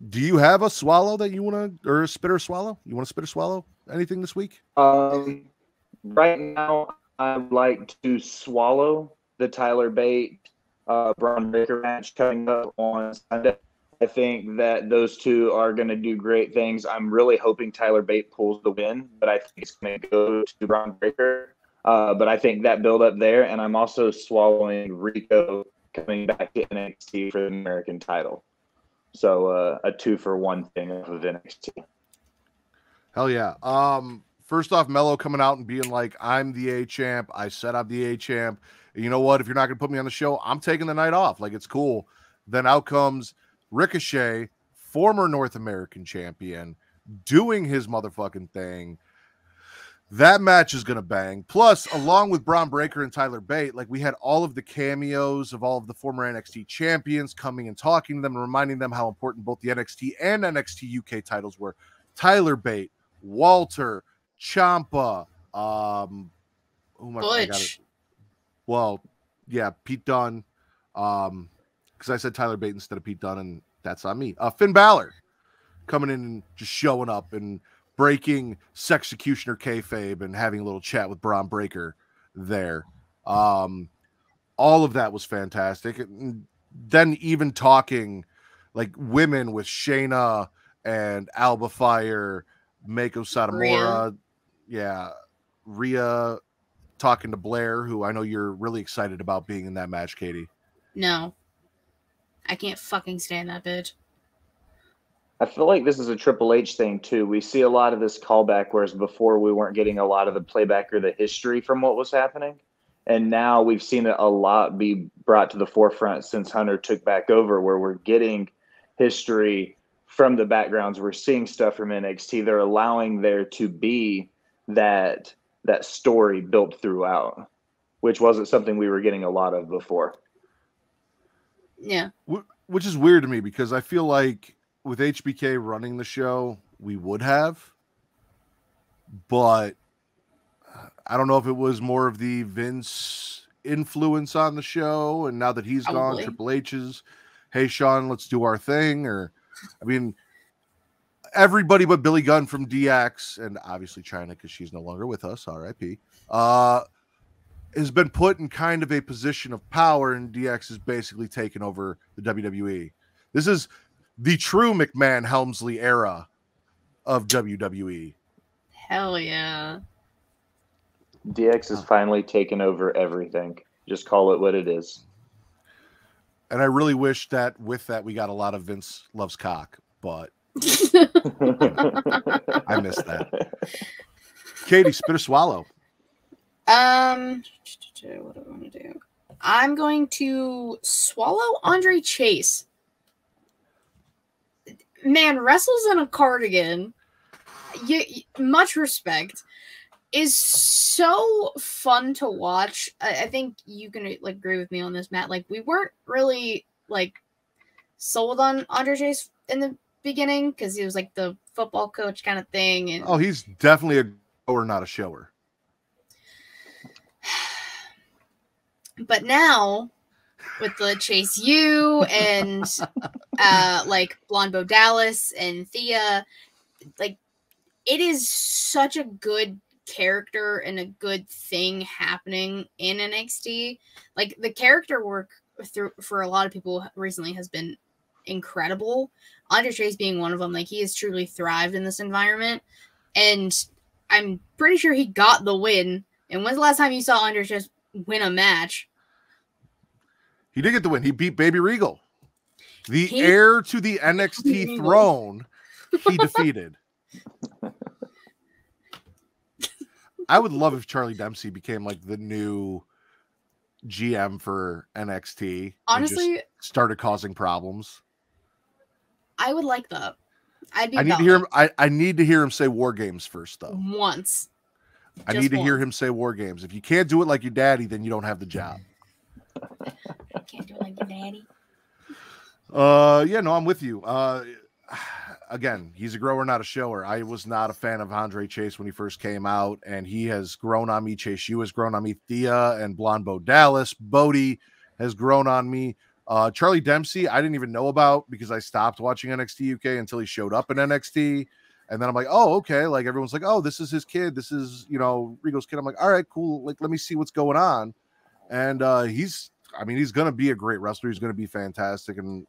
Do you have a swallow that you want to, or a spit or swallow? You want to spit or swallow anything this week?
Right now, I'd like to swallow the Tyler Bate Braun Breaker match coming up on Sunday. I think that those two are going to do great things. I'm really hoping Tyler Bate pulls the win, but I think it's going to go to Braun Breaker. But I think that build up there, and I'm also swallowing Rico coming back to NXT for the American title. So a 2-for-1 thing of NXT.
Hell yeah. first off, Mello coming out and being like, I'm the A champ. I said I'm the A champ. And you know what? If you're not going to put me on the show, I'm taking the night off. Like, it's cool. Then out comes Ricochet, former North American champion, doing his motherfucking thing. That match is going to bang. Plus, along with Braun Breaker and Tyler Bate, like, we had all of the cameos of all of the former NXT champions coming and talking to them and reminding them how important both the NXT and NXT UK titles were. Tyler Bate, Walter, Ciampa,
Butch.
Well, yeah, Pete Dunne. Because I said Tyler Bate instead of Pete Dunne, and that's on me. Finn Balor coming in and just showing up and breaking Sexecutioner kayfabe and having a little chat with Braun Breaker there. All of that was fantastic. And then even talking like women with Shayna and Alba Fire, Mako Satomura, Rhea talking to Blair, who I know you're really excited about being in that match, Katie.
No. I can't fucking stand that bitch.
I feel like this is a Triple H thing too. We see a lot of this callback, whereas before we weren't getting a lot of the playback or the history from what was happening. And now we've seen it a lot be brought to the forefront since Hunter took back over, where we're getting history from the backgrounds. We're seeing stuff from NXT. They're allowing there to be that story built throughout, which wasn't something we were getting a lot of before.
Yeah.
Which is weird to me because I feel like with HBK running the show, we would have. But I don't know if it was more of the Vince influence on the show, and now that he's gone, Triple H's, hey, Sean, let's do our thing. Or, I mean, everybody but Billy Gunn from DX, and obviously China, because she's no longer with us, RIP, has been put in kind of a position of power, and DX is basically taken over the WWE. This is the true McMahon Helmsley era of WWE.
Hell yeah.
DX is finally taken over everything. Just call it what it is.
And I really wish that with that we got a lot of Vince loves cock, but I missed that. Katie, spit or swallow?
What do I want to do? I'm going to swallow Andre Chase. Man, wrestles in a cardigan. Much respect. Is so fun to watch. I think you can like agree with me on this, Matt. Like, we weren't really like sold on Andre Chase in the beginning because he was like the football coach kind of thing. And
he's definitely a goer, not a shower.
But now with the Chase U and like Blonde Bo Dallas and Thea, like, it is such a good character and a good thing happening in NXT. Like, the character work for a lot of people recently has been incredible. Andre Chase being one of them. Like, he has truly thrived in this environment, and I'm pretty sure he got the win. And when's the last time you saw Andre Chase win a match?
He did get the win. He beat Baby Regal, the heir to the NXT throne. He defeated. I would love if Charlie Dempsey became like the new GM for NXT.
Honestly,
just started causing problems.
I would like that.
I need to hear him. I need to hear him say War Games first, though.
Once.
I need to hear him say War Games. If you can't do it like your daddy, then you don't have the job.
Can't do it like your daddy.
Yeah, no, I'm with you. Again, he's a grower, not a shower. I was not a fan of Andre Chase when he first came out, and he has grown on me. Chase U has grown on me. Thea and Blonde Bo Dallas. Bodie has grown on me. Charlie Dempsey, I didn't even know about because I stopped watching NXT UK until he showed up in NXT. And then I'm like, oh, okay. Like, everyone's like, oh, this is his kid. This is, Rigo's kid. I'm like, all right, cool. Like, let me see what's going on. And he's going to be a great wrestler. He's going to be fantastic. And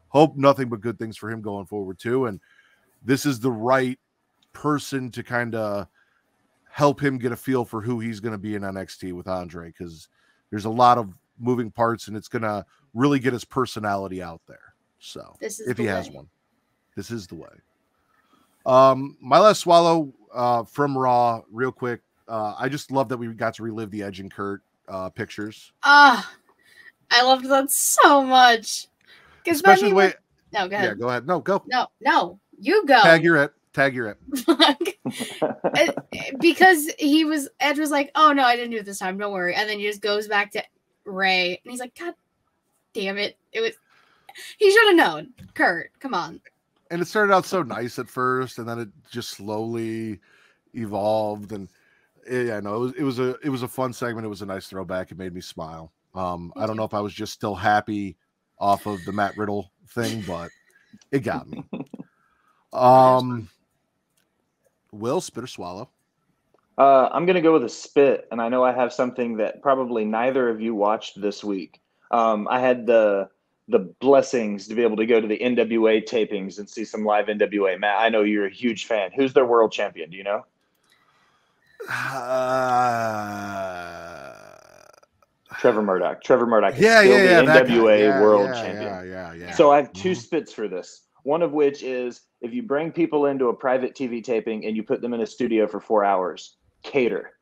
hope nothing but good things for him going forward too. And this is the right person to kind of help him get a feel for who he's going to be in NXT with Andre, because there's a lot of moving parts and it's going to really get his personality out there. So if he has one, this is the way. My last swallow, from Raw, real quick. I just love that we got to relive the Edge and Kurt pictures.
Ah, I loved that so much.
Especially the way.
No, go ahead.
Yeah, go ahead. No, go.
No, you go.
Tag your it.
Because Edge was like, oh no, I didn't do it this time. Don't worry. And then he just goes back to Ray, and he's like, God damn it! He should have known. Kurt, come on.
And it started out so nice at first, and then it just slowly evolved. And it was a fun segment. It was a nice throwback. It made me smile. I don't know if I was just still happy off of the Matt Riddle thing, but it got me. Will, spit or swallow?
I'm gonna go with a spit, and I know I have something that probably neither of you watched this week. I had the blessings to be able to go to the NWA tapings and see some live NWA. Matt, I know you're a huge fan. Who's their world champion? Do you know? Trevor Murdoch. Trevor Murdoch is still the NWA world champion.
Yeah.
So I have two spits for this. One of which is if you bring people into a private TV taping and you put them in a studio for 4 hours, cater.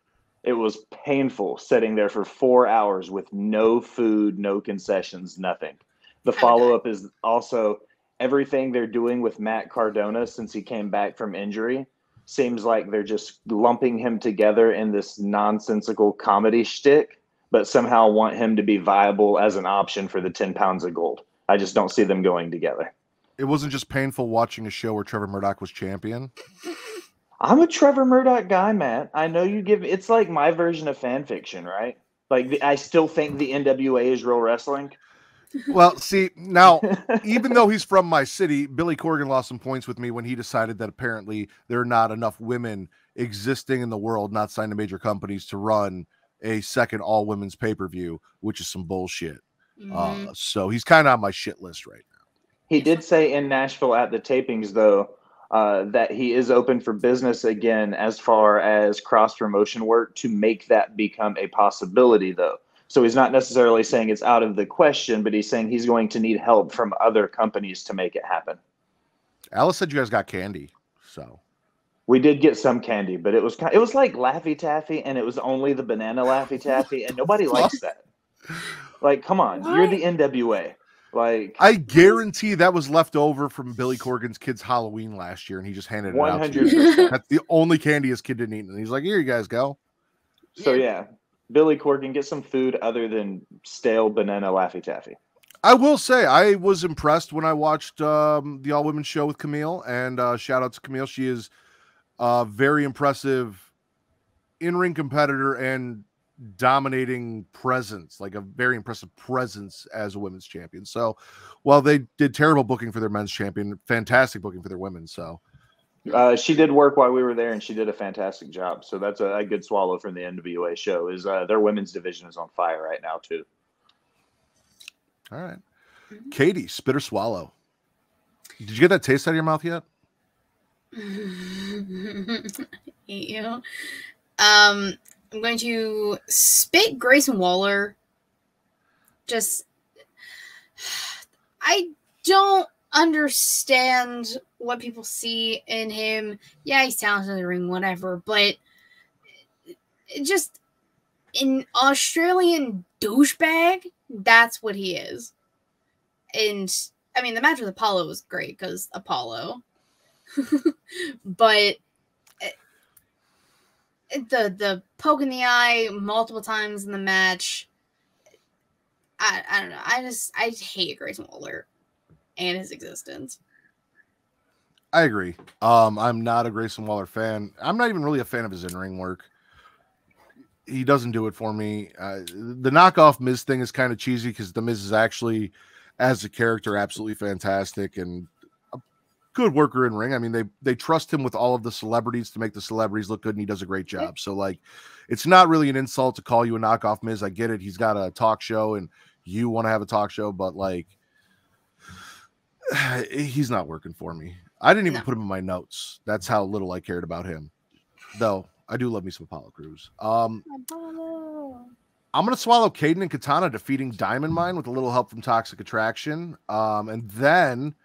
It was painful sitting there for 4 hours with no food, no concessions, nothing. The follow-up is also everything they're doing with Matt Cardona since he came back from injury seems like they're just lumping him together in this nonsensical comedy shtick, but somehow want him to be viable as an option for the 10 pounds of gold. I just don't see them going together.
It wasn't just painful watching a show where Trevor Murdoch was champion.
I'm a Trevor Murdoch guy, Matt. I know it's like my version of fan fiction, right? Like I still think the NWA is real wrestling.
Well, see, now, even though he's from my city, Billy Corgan lost some points with me when he decided that apparently there are not enough women existing in the world, not signed to major companies, to run a second all-women's pay-per-view, which is some bullshit. So he's kind of on my shit list right now.
He did say in Nashville at the tapings, though, that he is open for business again as far as cross-promotion work to make that become a possibility, though. So he's not necessarily saying it's out of the question, but he's saying he's going to need help from other companies to make it happen.
Alice said you guys got candy, so.
We did get some candy, but it was like Laffy Taffy, and it was only the banana Laffy Taffy, and nobody likes that. Like, come on, you're the NWA. Like,
I guarantee that was left over from Billy Corgan's kid's Halloween last year, and he just handed it out to you. That's the only candy his kid didn't eat, and he's like, "Here you guys go."
So yeah, Billy Corgan, get some food other than stale banana Laffy Taffy.
I will say I was impressed when I watched the all women's show with Camille, and shout out to Camille. She is a very impressive in-ring competitor and dominating presence, like a very impressive presence as a women's champion. So while they did terrible booking for their men's champion, fantastic booking for their women. So
she did work while we were there, and she did a fantastic job. So that's a good swallow from the NWA show. Is their women's division is on fire right now too.
All right, Katie, spit or swallow? Did you get that taste out of your mouth yet?
Hate you. I'm going to spit Grayson Waller. I don't understand what people see in him. Yeah, he's talented in the ring, whatever, but just an Australian douchebag, that's what he is. And, I mean, the match with Apollo was great because Apollo. But the poke in the eye multiple times in the match, I don't know. I hate Grayson Waller and his existence.
I agree. I'm not a Grayson Waller fan. I'm not even really a fan of his in-ring work. He doesn't do it for me. The knockoff Miz thing is kind of cheesy because the Miz is actually, as a character, absolutely fantastic and a good worker in ring. I mean, they trust him with all of the celebrities to make the celebrities look good, and he does a great job. So, like, it's not really an insult to call you a knockoff Miz. I get it. He's got a talk show, and you want to have a talk show, but, like, he's not working for me. I didn't even put him in my notes. That's how little I cared about him. Though, I do love me some Apollo Crews. I'm going to swallow Caden and Katana defeating Diamond Mine with a little help from Toxic Attraction. And then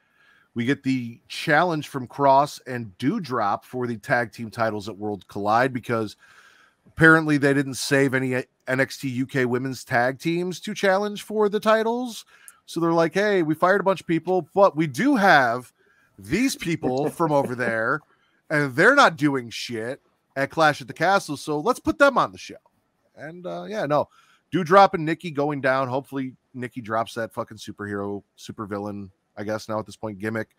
We get the challenge from Cross and Dewdrop for the tag team titles at World Collide, because apparently they didn't save any NXT UK women's tag teams to challenge for the titles. So they're like, hey, we fired a bunch of people, but we do have these people from over there, and they're not doing shit at Clash at the Castle, so let's put them on the show. And Dewdrop and Nikki going down. Hopefully Nikki drops that fucking supervillain, I guess now at this point, gimmick,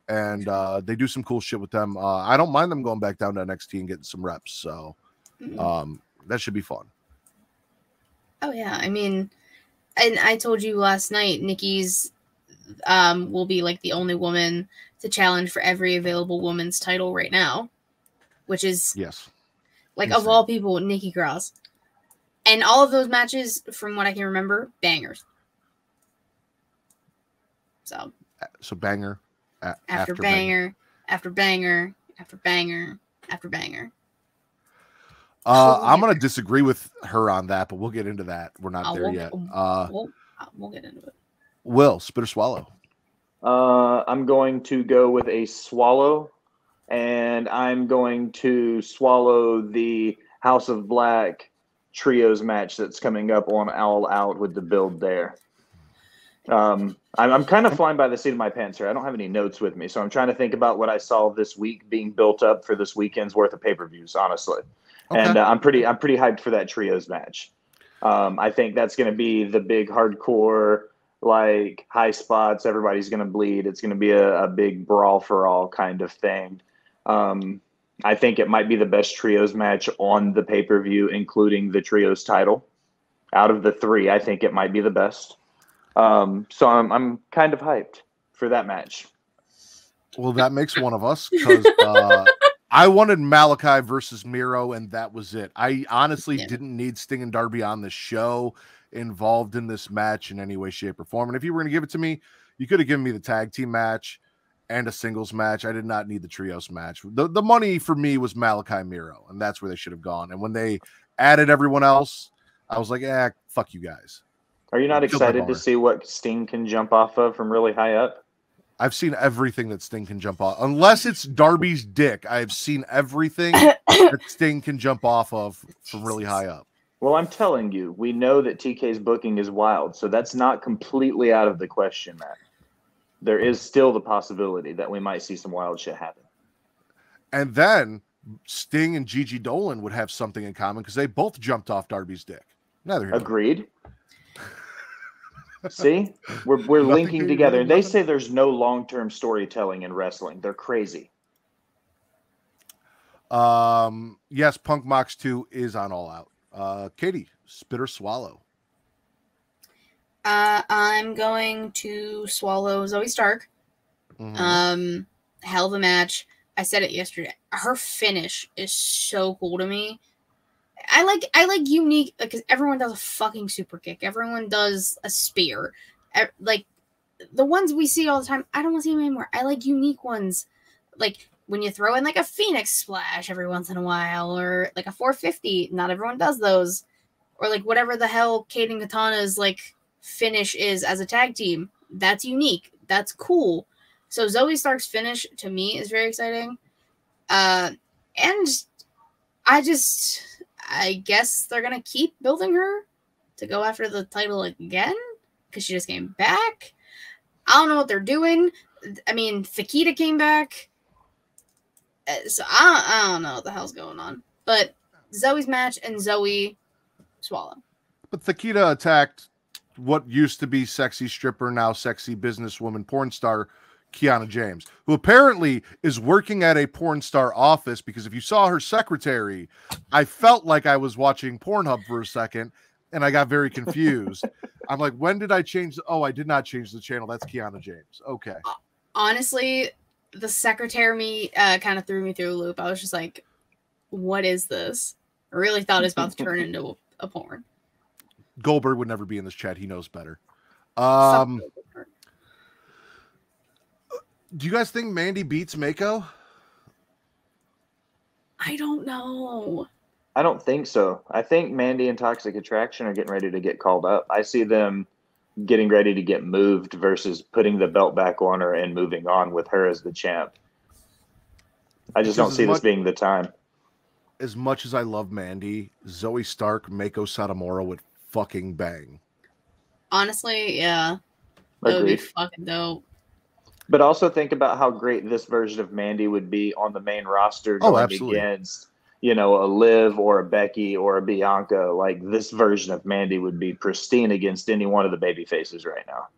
and they do some cool shit with them. I don't mind them going back down to NXT and getting some reps, so that should be fun.
Oh yeah, I mean, and I told you last night, Nikki's will be like the only woman to challenge for every available woman's title right now, which is like insane. Of all people, Nikki Cross, and all of those matches, from what I can remember, bangers. So
banger
after banger after banger after banger after banger.
I'm going to disagree with her on that, but we'll get into that. We're not there yet.
We'll get into it.
Will, spit or swallow?
I'm going to go with a swallow, and I'm going to swallow the House of Black trios match that's coming up on All Out with the build there. I'm kind of flying by the seat of my pants here. I don't have any notes with me, so I'm trying to think about what I saw this week being built up for this weekend's worth of pay-per-views, honestly. Okay. And I'm pretty hyped for that trios match. I think that's going to be the big hardcore, like high spots. Everybody's going to bleed. It's going to be a big brawl for all kind of thing. I think it might be the best trios match on the pay-per-view, including the trios title. Out of the three, I think it might be the best. So I'm kind of hyped for that match.
Well, that makes one of us, because I wanted Malachi versus Miro, and that was it. I honestly didn't need Sting and Darby on the show involved in this match in any way, shape, or form. And if you were going to give it to me, you could have given me the tag team match and a singles match. I did not need the trios match. The money for me was Malachi Miro, and that's where they should have gone. And when they added everyone else, I was like, fuck you guys.
Are you not excited to see what Sting can jump off of from really high up?
I've seen everything that Sting can jump off. Unless it's Darby's dick, I've seen everything that Sting can jump off of from really high up.
Well, I'm telling you, we know that TK's booking is wild, so that's not completely out of the question, Matt. There is still the possibility that we might see some wild shit happen.
And then Sting and Gigi Dolan would have something in common, because they both jumped off Darby's dick.
Agreed. See, we're linking together. And they say there's no long-term storytelling in wrestling. They're crazy.
Yes, Punk Mox 2 is on All Out. Katie, spit or swallow?
I'm going to swallow Zoe Stark. Hell of a match. I said it yesterday. Her finish is so cool to me. I like unique, because everyone does a fucking super kick. Everyone does a spear. Like the ones we see all the time, I don't want to see them anymore. I like unique ones. Like when you throw in like a Phoenix splash every once in a while, or like a 450. Not everyone does those. Or like whatever the hell Kate and Katana's like finish is as a tag team. That's unique. That's cool. So Zoe Stark's finish to me is very exciting. And I guess they're going to keep building her to go after the title again, because she just came back. I don't know what they're doing. I mean, Fakita came back. So I don't know what the hell's going on. But Zoe's match and Zoe swallow.
But Fakita attacked what used to be sexy stripper, now sexy businesswoman porn star, Kiana James, who apparently is working at a porn star office, because if you saw her secretary, I felt like I was watching Pornhub for a second, and I got very confused. I'm like, when did I change? I did not change the channel. That's Kiana James. Okay.
Honestly, the secretary kind of threw me through a loop. I was just like, what is this? I really thought it was about to turn into a porn.
Goldberg would never be in this chat. He knows better. Do you guys think Mandy beats Mako?
I don't know.
I don't think so. I think Mandy and Toxic Attraction are getting ready to get called up. I see them getting ready to get moved versus putting the belt back on her and moving on with her as the champ. I just don't see this being the time.
As much as I love Mandy, Zoe Stark, Mako Satomura would fucking bang.
Honestly, yeah. That would be fucking dope.
But also think about how great this version of Mandy would be on the main roster going against, you know, a Liv or a Becky or a Bianca. Like, this version of Mandy would be pristine against any one of the baby faces right now.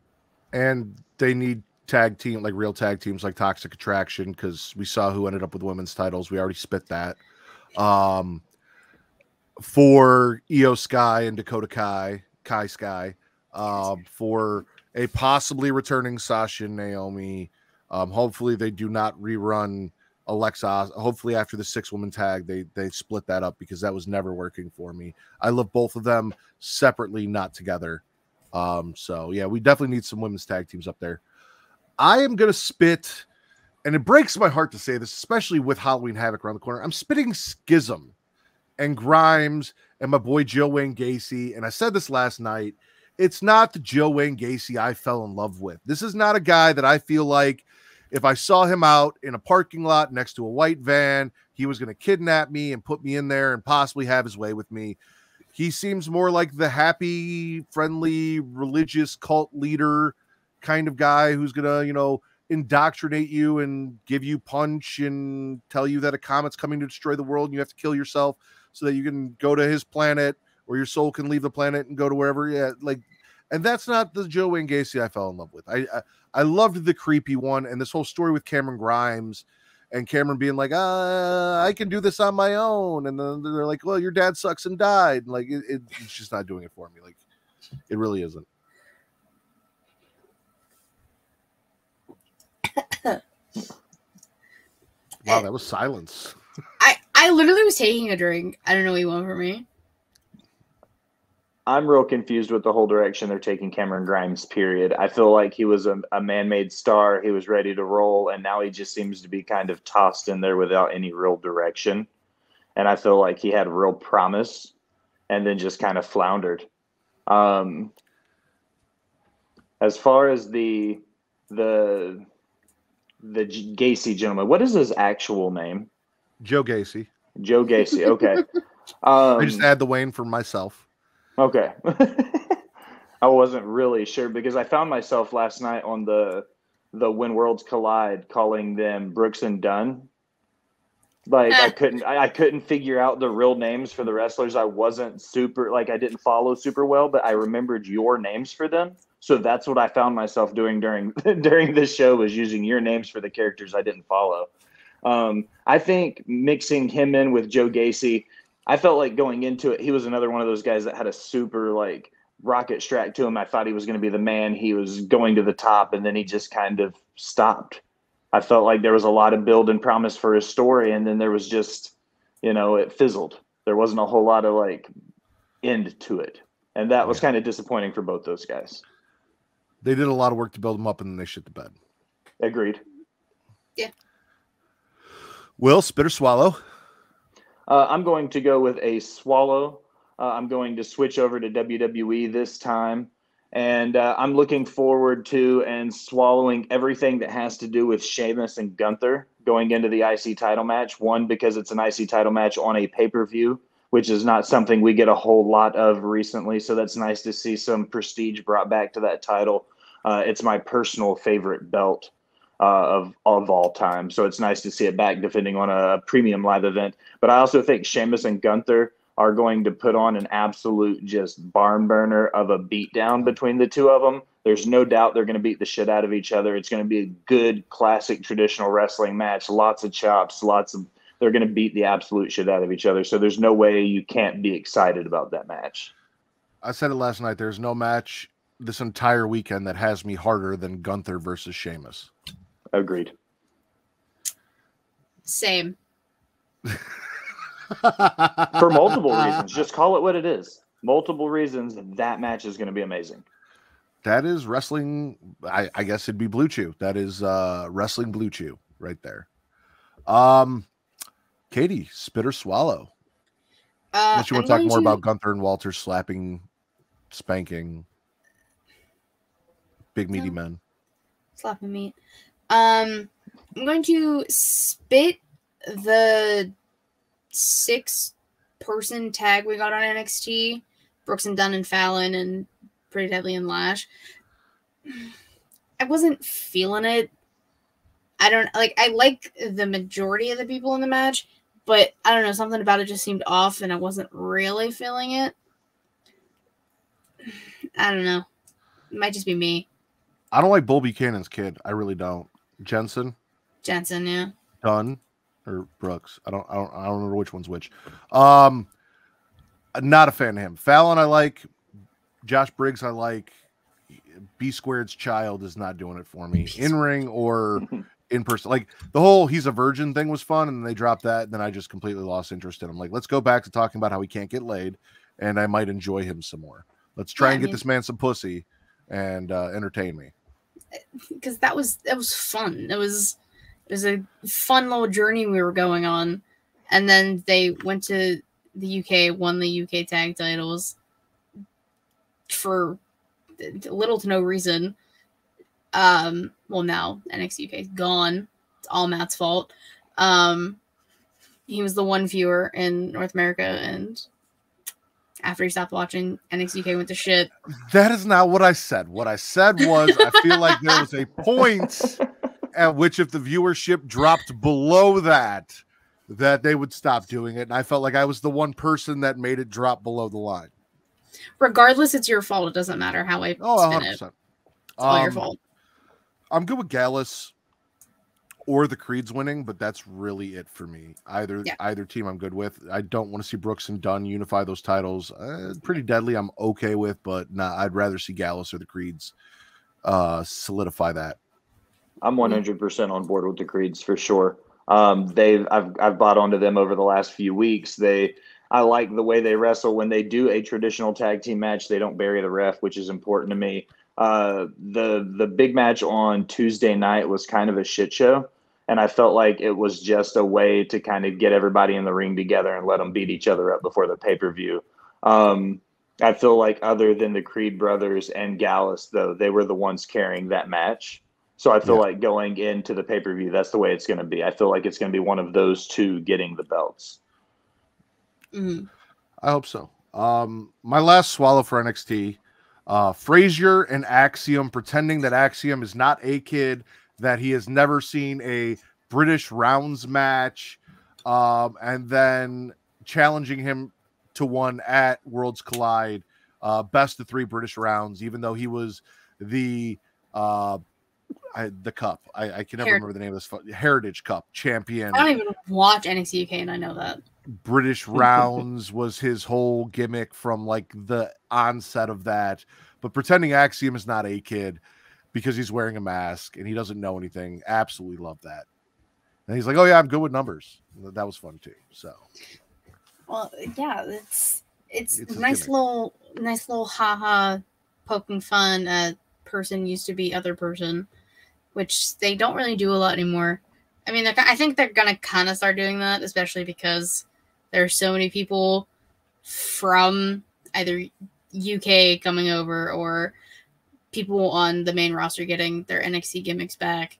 And
they need tag team, like real tag teams like Toxic Attraction, because we saw who ended up with women's titles. We already spit that. For Io Sky and Dakota Kai Sky, for a possibly returning Sasha and Naomi. Hopefully they do not rerun Alexa. Hopefully after the 6-woman tag, they split that up, because that was never working for me. I love both of them separately, not together. So yeah, we definitely need some women's tag teams up there. I am going to spit, and it breaks my heart to say this, especially with Halloween Havoc around the corner. I'm spitting Schism and Grimes and my boy Joe Wayne Gacy. And I said this last night. It's not the Joe Wayne Gacy I fell in love with. This is not a guy that I feel like if I saw him out in a parking lot next to a white van, he was going to kidnap me and put me in there and possibly have his way with me. He seems more like the happy, friendly, religious cult leader kind of guy who's going to, you know, indoctrinate you and give you punch and tell you that a comet's coming to destroy the world and you have to kill yourself so that you can go to his planet, or your soul can leave the planet and go to wherever. Yeah, like, and that's not the Joe Wayne Gacy I fell in love with. I loved the creepy one, and this whole story with Cameron Grimes and Cameron being like, I can do this on my own. And then they're like, well, your dad sucks and died. Like, it's just not doing it for me. Like, it really isn't. Wow, that was silence.
I literally was taking a drink. I don't know what you want from me.
I'm real confused with the whole direction they're taking Cameron Grimes, period. I feel like he was a man-made star. He was ready to roll, and now he just seems to be kind of tossed in there without any real direction. And I feel like he had real promise and then just kind of floundered. As far as the Gacy gentleman, what is his actual name?
Joe Gacy.
Joe Gacy, okay.
I just add the Wayne for myself.
Okay. I wasn't really sure because I found myself last night on the When Worlds Collide calling them Brooks and Dunn. Like I couldn't figure out the real names for the wrestlers. I wasn't super, like, I didn't follow super well, but I remembered your names for them. So that's what I found myself doing during this show, was using your names for the characters I didn't follow. I think mixing him in with Joe Gacy, I felt like going into it, he was another one of those guys that had a super like rocket strap to him. I thought he was going to be the man. He was going to the top, and then he just kind of stopped. I felt like there was a lot of build and promise for his story, and then there was just, it fizzled. There wasn't a whole lot of like end to it, and that was kind of disappointing for both those guys.
They did a lot of work to build him up, and then they shit the bed.
Agreed.
Yeah.
Will, spit or swallow?
I'm going to go with a swallow. I'm going to switch over to WWE this time. And I'm looking forward to and swallowing everything that has to do with Sheamus and Gunther going into the IC title match. One, because it's an IC title match on a pay-per-view, which is not something we get a whole lot of recently. So that's nice to see some prestige brought back to that title. It's my personal favorite belt of all time. So it's nice to see it back defending on a premium live event. But I also think Sheamus and Gunther are going to put on an absolute just barn burner of a beatdown between the two of them. There's no doubt they're going to beat the shit out of each other. It's going to be a good, classic, traditional wrestling match. Lots of chops, they're going to beat the absolute shit out of each other. So there's no way you can't be excited about that match.
I said it last night. There's no match this entire weekend that has me harder than Gunther versus Sheamus.
Agreed.
Same.
For multiple reasons. Just call it what it is. Multiple reasons that match is going to be amazing.
That is wrestling. I guess it'd be Blue Chew. That is wrestling Blue Chew right there. Katie, spit or swallow? Unless you want to talk more about Gunther and Walter slapping, spanking. big meaty men.
Slapping meat. I'm going to spit the 6-person tag we got on NXT. Brooks and Dunn and Fallon and Pretty Deadly and Lash. I wasn't feeling it. I like the majority of the people in the match, but I don't know, something about it just seemed off and I wasn't really feeling it. I don't know. It might just be me.
I don't like Bull Buchanan's kid. I really don't. Jensen,
yeah.
Dunn, or Brooks. I don't remember which one's which. Not a fan of him. Fallon I like. Josh Briggs I like. B Squared's child is not doing it for me. In ring or in person. Like the whole he's a virgin thing was fun, and then they dropped that, and then I just completely lost interest in him. Like, let's go back to talking about how he can't get laid, and I might enjoy him some more. Let's try and get this man some pussy and entertain me.
Because that was fun. It was a fun little journey we were going on, and then they went to the UK, won the UK tag titles for little to no reason. Well, now NXT UK is gone. It's all Matt's fault. He was the one viewer in North America, and after he stopped watching, NXT UK went to shit.
That is not what I said. What I said was I feel like there was a point at which if the viewership dropped below that they would stop doing it. And I felt like I was the one person that made it drop below the line.
Regardless, it's your fault. It doesn't matter how I spin
100%.
it. It's all your fault.
I'm good with Gallus or the Creeds winning, but that's really it for me. Either team I'm good with. I don't want to see Brooks and Dunn unify those titles. Pretty Deadly I'm okay with, but I'd rather see Gallus or the Creeds solidify that.
I'm 100% on board with the Creeds for sure. I've bought onto them over the last few weeks. I like the way they wrestle. When they do a traditional tag team match, they don't bury the ref, which is important to me. The big match on Tuesday night was kind of a shit show, and I felt like it was just a way to kind of get everybody in the ring together and let them beat each other up before the pay-per-view. I feel like other than the Creed brothers and Gallus, though, they were the ones carrying that match. So I feel like going into the pay-per-view, that's the way it's going to be. I feel like it's going to be one of those two getting the belts.
Mm-hmm.
I hope so. My last swallow for NXT, Frazier and Axiom pretending that Axiom is not a kid, that he has never seen a British rounds match, and then challenging him to one at Worlds Collide, best of 3 British rounds, even though he was the cup. I can never remember the name of this Heritage Cup champion.
I don't even watch NXT UK, and I know that.
British rounds was his whole gimmick from like the onset of that, but pretending Axiom is not a kid because he's wearing a mask and he doesn't know anything. Absolutely love that. And he's like, oh yeah, I'm good with numbers. That was fun too. So,
well, yeah, it's nice little haha poking fun at person used to be other person, which they don't really do a lot anymore. I mean, I think they're gonna kind of start doing that, especially because there's so many people from either UK coming over or people on the main roster getting their NXT gimmicks back.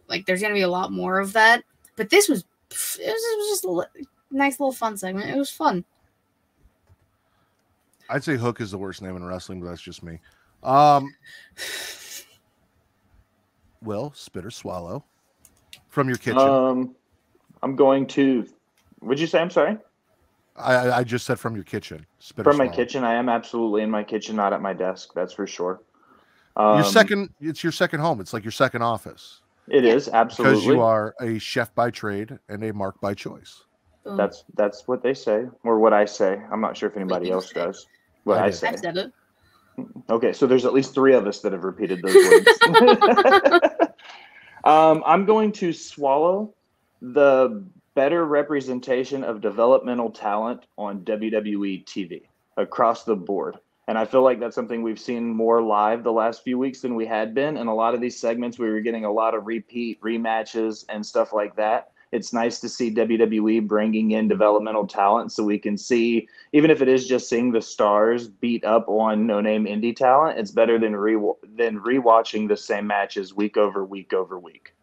Like, there's going to be a lot more of that. But this was just a nice little fun segment. It was fun.
I'd say Hook is the worst name in wrestling, but that's just me. Will, spit or swallow from your kitchen?
I'm going to. What'd you say? I'm sorry.
I just said from your kitchen. Spit
from
or
my
swallow.
kitchen. I am absolutely in my kitchen, not at my desk. That's for sure.
It's your second home. It's like your second office.
It is, absolutely.
Because you are a chef by trade and a mark by choice.
That's what they say, or what I say. I'm not sure if anybody else does. What I say.
I've said it.
Okay, so there's at least 3 of us that have repeated those words. I'm going to swallow the better representation of developmental talent on WWE TV across the board. And I feel like that's something we've seen more live the last few weeks than we had been. In a lot of these segments, we were getting a lot of repeat rematches and stuff like that. It's nice to see WWE bringing in developmental talent so we can see, even if it is just seeing the stars beat up on no-name indie talent, it's better than rewatching the same matches week over week over week.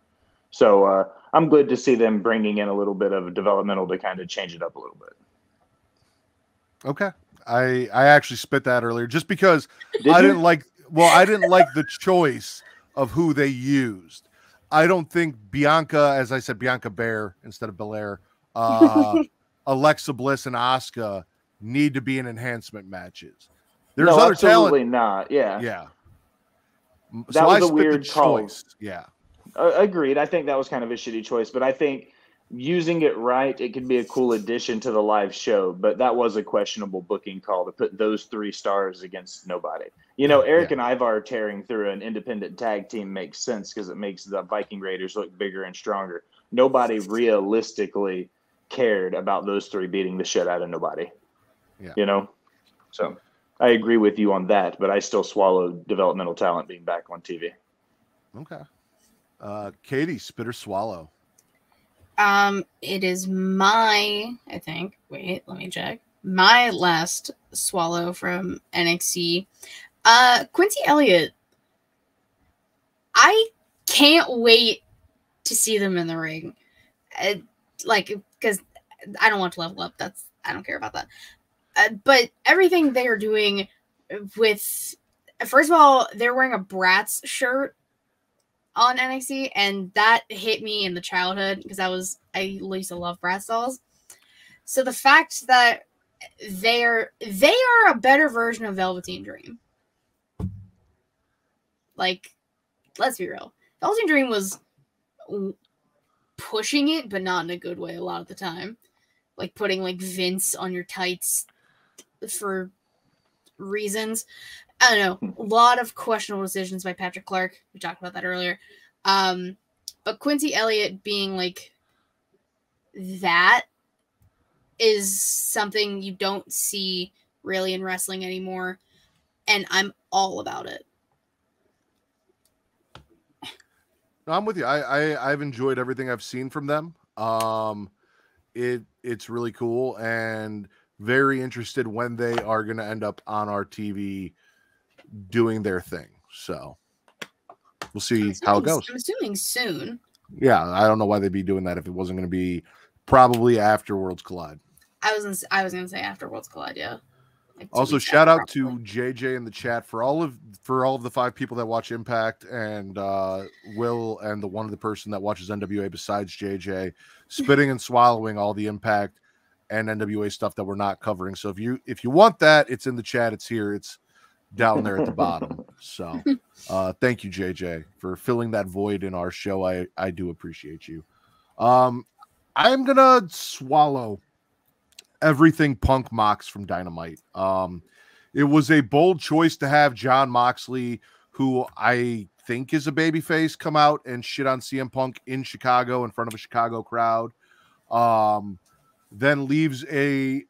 So I'm good to see them bringing in a little bit of developmental to kind of change it up a little bit.
Okay. I actually spit that earlier just because
I
didn't like the choice of who they used. I don't think Bianca, as I said, Bianca Belair instead of Belair, Alexa Bliss and Asuka need to be in enhancement matches. There's other
absolutely
talent.
Not. Yeah.
Yeah.
That
so
was
I
a
spit
weird
the
call.
choice. Yeah.
Agreed. I think that was kind of a shitty choice, but I think using it right, it could be a cool addition to the live show. But that was a questionable booking call to put those 3 stars against nobody. You know, Eric and Ivar tearing through an independent tag team makes sense because it makes the Viking Raiders look bigger and stronger. Nobody realistically cared about those 3 beating the shit out of nobody.
Yeah.
You know? So I agree with you on that, but I still swallow developmental talent being back on TV.
Okay. Katie, spit or swallow?
It is my last swallow from NXT. Quincy Elliott. I can't wait to see them in the ring. Because I don't want to level up. I don't care about that. But everything they are doing with, first of all, they're wearing a Bratz shirt on NXT, and that hit me in the childhood because I used to love Bratz dolls. So the fact that they are a better version of Velveteen Dream. Like, let's be real. Velveteen Dream was pushing it, but not in a good way a lot of the time. Like putting like Vince on your tights for reasons. I don't know. A lot of questionable decisions by Patrick Clark. We talked about that earlier. But Quincy Elliott being like that is something you don't see really in wrestling anymore. And I'm all about it.
No, I'm with you. I've enjoyed everything I've seen from them. It's really cool and very interested when they are going to end up on our TV doing their thing. So we'll see how it goes.
I'm assuming soon.
Yeah, I don't know why they'd be doing that if it wasn't going to be probably after Worlds Collide.
I was gonna say after Worlds Collide, yeah. Like
also, shout out to JJ in the chat for all of the 5 people that watch Impact and Will and the one other person that watches NWA besides JJ, spitting and swallowing all the Impact and NWA stuff that we're not covering. So if you want that, it's in the chat. It's here. It's down there at the bottom. So thank you, JJ, for filling that void in our show. I do appreciate you. I'm gonna swallow everything Punk Mox from Dynamite. It was a bold choice to have John Moxley, who I think is a babyface, come out and shit on CM Punk in Chicago in front of a Chicago crowd. Then leaves a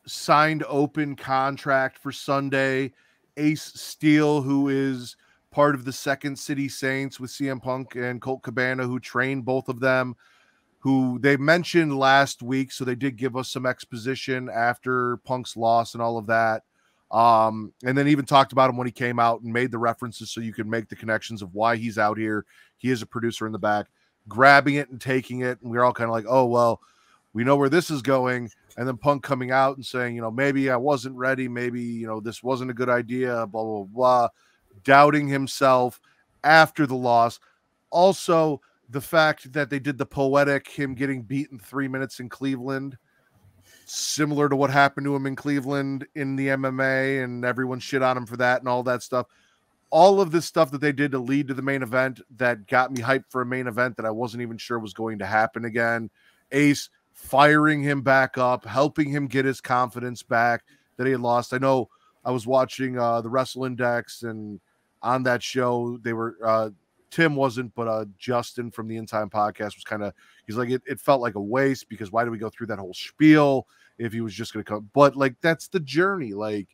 signed open contract for Sunday. Ace Steel, who is part of the Second City Saints with CM Punk and Colt Cabana, who trained both of them, who they mentioned last week. So they did give us some exposition after Punk's loss and all of that. And then even talked about him when he came out and made the references so you could make the connections of why he's out here. He is a producer in the back, grabbing it and taking it. And we're all kind of like, oh, well, we know where this is going. And then Punk coming out and saying, maybe I wasn't ready. Maybe, this wasn't a good idea, blah, blah, blah. Doubting himself after the loss. Also, the fact that they did the poetic, him getting beaten 3 minutes in Cleveland, similar to what happened to him in Cleveland in the MMA, and everyone shit on him for that and all that stuff. All of this stuff that they did to lead to the main event that got me hyped for a main event that I wasn't even sure was going to happen again. Ace firing him back up, helping him get his confidence back that he had lost. I know I was watching the Wrestle Index, and on that show, they were Tim wasn't, but Justin from the In Time podcast was kind of, he's like, it felt like a waste because why do we go through that whole spiel if he was just going to come? But like, that's the journey. Like,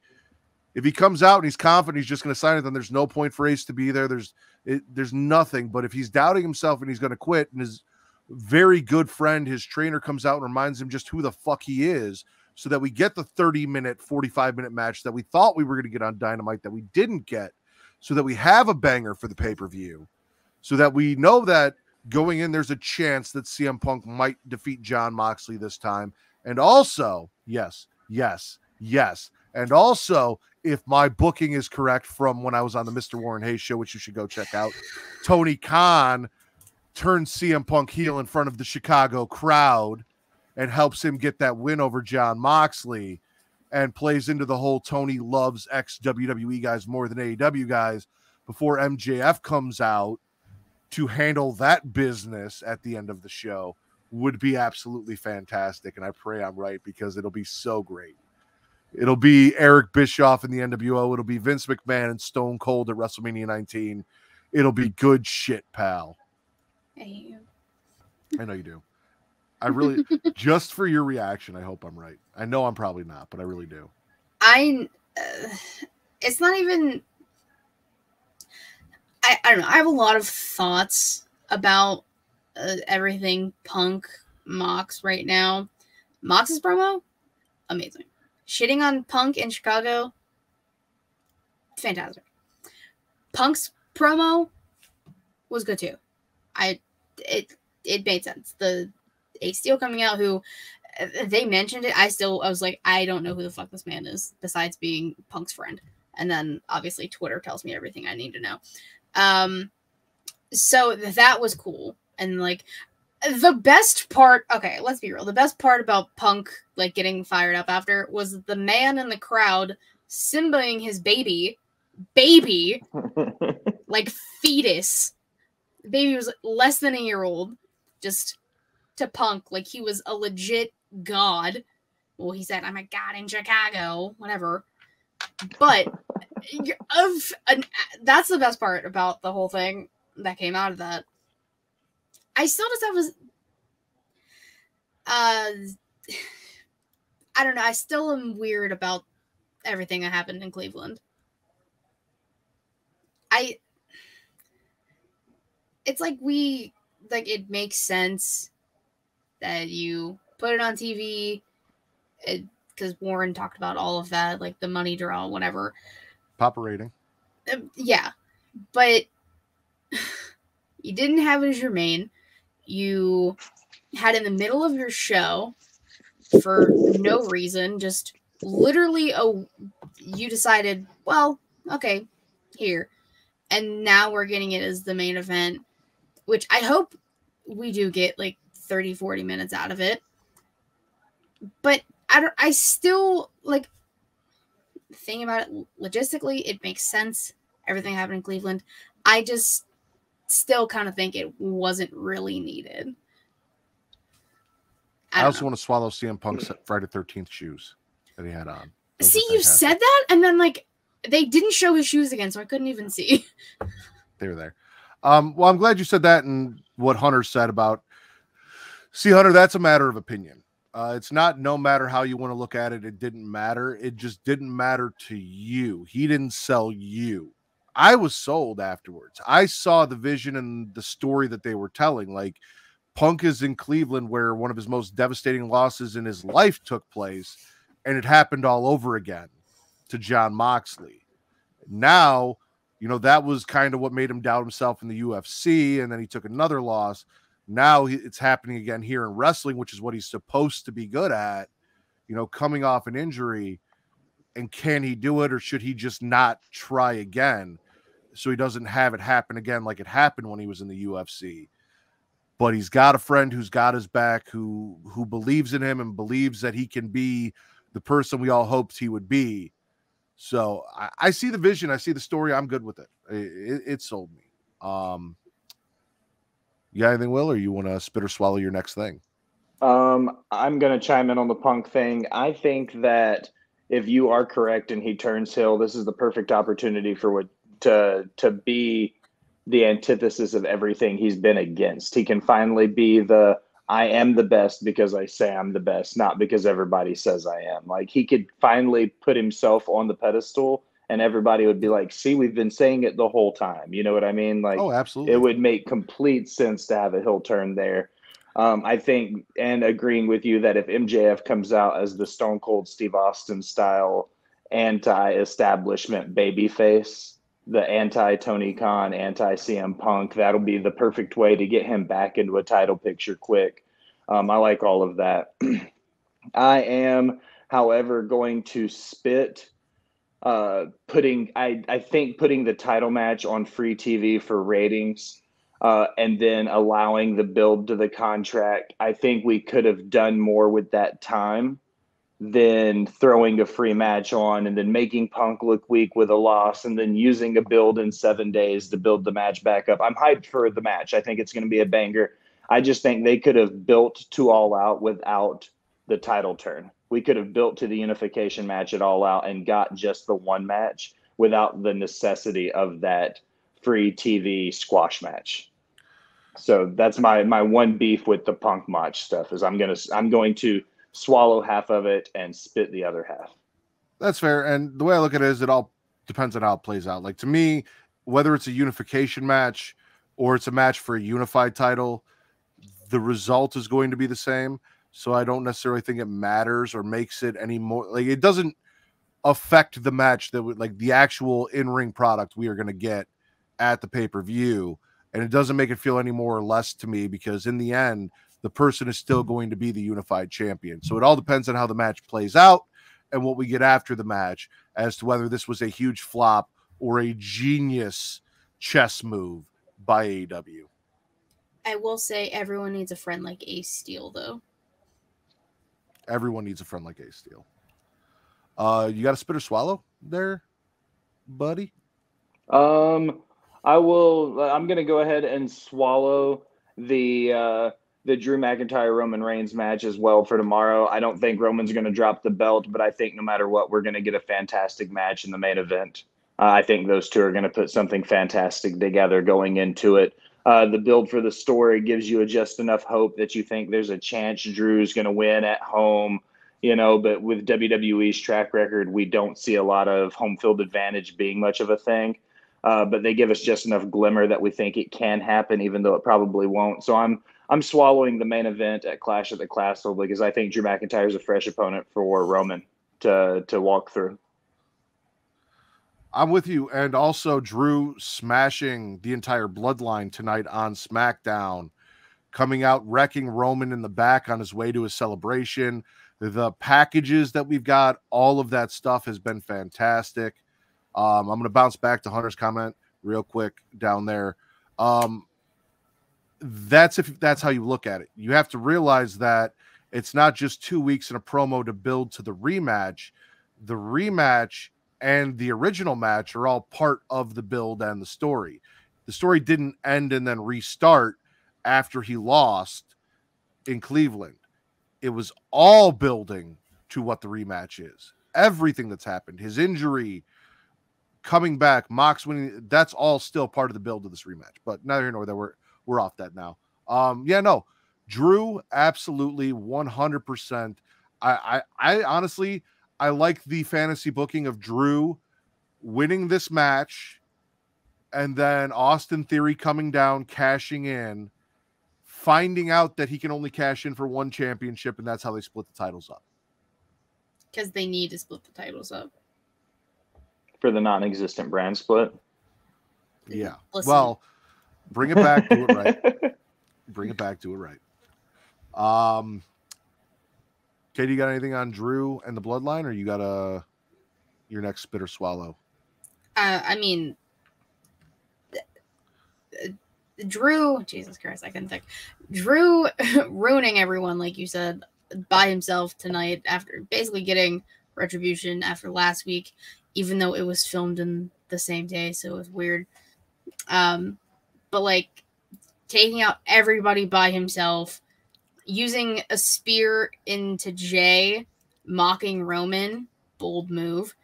if he comes out and he's confident he's just going to sign it, then there's no point for Ace to be there. There's nothing. But if he's doubting himself and he's going to quit and is very good friend, his trainer, comes out and reminds him just who the fuck he is, so that we get the 30-minute, 45-minute match that we thought we were going to get on Dynamite that we didn't get, so that we have a banger for the pay-per-view, so that we know that going in, there's a chance that CM Punk might defeat Jon Moxley this time. And also, yes, and also, if my booking is correct from when I was on the Mr. Warren Hayes show, which you should go check out, Tony Khan turns CM Punk heel in front of the Chicago crowd and helps him get that win over Jon Moxley, and plays into the whole Tony loves ex-WWE guys more than AEW guys before MJF comes out to handle that business at the end of the show, would be absolutely fantastic. And I pray I'm right, because it'll be so great. It'll be Eric Bischoff in the NWO. It'll be Vince McMahon and Stone Cold at WrestleMania 19. It'll be good shit, pal.
I hate you.
I know you do. I really, just for your reaction, I hope I'm right. I know I'm probably not, but I really do.
It's not even, I don't know. I have a lot of thoughts about everything Punk Mox right now. Mox's promo, amazing. Shitting on Punk in Chicago, fantastic. Punk's promo was good too. It made sense. The Ace Steel coming out, who they mentioned it, I was like, I don't know who the fuck this man is besides being Punk's friend. And then obviously Twitter tells me everything I need to know. So that was cool. And like the best part, okay, let's be real. The best part about Punk like getting fired up after was the man in the crowd Simbaing his baby, like fetus. The baby was less than a year old, just to Punk like he was a legit god. Well, he said, "I'm a god in Chicago," whatever. But that's the best part about the whole thing that came out of that. I still just have I don't know. I still am weird about everything that happened in Cleveland. It's like it makes sense that you put it on TV because Warren talked about all of that, like the money draw, whatever.
Papa rating.
Yeah. But you didn't have it as your main. You had in the middle of your show for no reason, just literally you decided, well, okay, here. And now we're getting it as the main event, which I hope we do get like 30, 40 minutes out of it. But I still like thinking about it logistically, it makes sense. Everything happened in Cleveland. I just still kind of think it wasn't really needed.
I also want to swallow CM Punk's Friday 13th shoes that he had on.
See, you said that, and then like they didn't show his shoes again, so I couldn't even see.
They were there. Well, I'm glad you said that, and what Hunter said about. See, Hunter, that's a matter of opinion. It's not no matter how you want to look at it, it didn't matter. It just didn't matter to you. He didn't sell you. I was sold afterwards. I saw the vision and the story that they were telling. Like, Punk is in Cleveland where one of his most devastating losses in his life took place, and it happened all over again to Jon Moxley. Now, you know, that was kind of what made him doubt himself in the UFC, and then he took another loss. Now it's happening again here in wrestling, which is what he's supposed to be good at, you know, coming off an injury. And can he do it, or should he just not try again so he doesn't have it happen again like it happened when he was in the UFC? But he's got a friend who's got his back, who believes in him and believes that he can be the person we all hoped he would be. So I see the vision. I see the story. I'm good with it. It sold me. You got anything, Will, or you want to spit or swallow your next thing?
I'm going to chime in on the Punk thing. I think that if you are correct and he turns heel, this is the perfect opportunity for to be the antithesis of everything he's been against. He can finally be I am the best because I say I'm the best, not because everybody says I am. Like, he could finally put himself on the pedestal and everybody would be like, see, we've been saying it the whole time. You know what I mean? Like,
oh, absolutely.
It would make complete sense to have a heel turn there. I think, and agreeing with you that if MJF comes out as the Stone Cold Steve Austin style anti-establishment babyface, the anti-Tony Khan, anti-CM Punk, that'll be the perfect way to get him back into a title picture quick. I like all of that. I am, however, going to spit I think putting the title match on free TV for ratings, and then allowing the build to the contract. I think we could have done more with that time than throwing a free match on and then making Punk look weak with a loss and then using a build in 7 days to build the match back up. I'm hyped for the match. I think it's going to be a banger. I just think they could have built to All Out without the title turn. We could have built to the unification match at All Out and got just the one match without the necessity of that free TV squash match. So that's my one beef with the Punk match stuff is I'm going to swallow half of it and spit the other half.
That's fair. And the way I look at it is it all depends on how it plays out. Like to me, whether it's a unification match or it's a match for a unified title, the result is going to be the same. So I don't necessarily think it matters or makes it any more like it doesn't affect the match that would like the actual in-ring product we are going to get at the pay-per-view. And it doesn't make it feel any more or less to me because in the end, the person is still going to be the unified champion. So it all depends on how the match plays out and what we get after the match as to whether this was a huge flop or a genius chess move by AEW.
I will say everyone needs a friend like Ace Steel, though.
Everyone needs a friend like Ace Steel. You got a spit or swallow there, buddy?
I'm going to go ahead and swallow the Drew McIntyre Roman Reigns match as well for tomorrow. I don't think Roman's going to drop the belt, but I think no matter what, we're going to get a fantastic match in the main event. I think those two are going to put something fantastic together going into it. The build for the story gives you just enough hope that you think there's a chance Drew's going to win at home, but with WWE's track record, we don't see a lot of home field advantage being much of a thing. But they give us just enough glimmer that we think it can happen, even though it probably won't. So I'm swallowing the main event at Clash at the Castle because I think Drew McIntyre is a fresh opponent for Roman to walk through.
I'm with you. And also Drew smashing the entire bloodline tonight on SmackDown, coming out, wrecking Roman in the back on his way to a celebration. The packages that we've got, all of that stuff has been fantastic. I'm going to bounce back to Hunter's comment real quick down there. That's how you look at it. You have to realize that it's not just 2 weeks in a promo to build to the rematch. The rematch and the original match are all part of the build and the story. The story didn't end and then restart after he lost in Cleveland. It was all building to what the rematch is. Everything that's happened, his injury, coming back, Mox winning, that's all still part of the build of this rematch. But neither here nor there, we're off that now. Drew, absolutely 100%. I honestly, I like the fantasy booking of Drew winning this match and then Austin Theory coming down, cashing in, finding out that he can only cash in for one championship, and that's how they split the titles up.
Because they need to split the titles up.
For the non-existent brand split?
Yeah.
Listen.
Well, bring it back, do it right. Bring it back, do it right. Katie, you got anything on Drew and the Bloodline, or you got your next spit or swallow?
I mean, Drew, Jesus Christ, I couldn't think. Drew ruining everyone, like you said, by himself tonight after basically getting retribution after last week, even though it was filmed in the same day, so it was weird. But like taking out everybody by himself, using a spear into Jay, mocking Roman, bold move.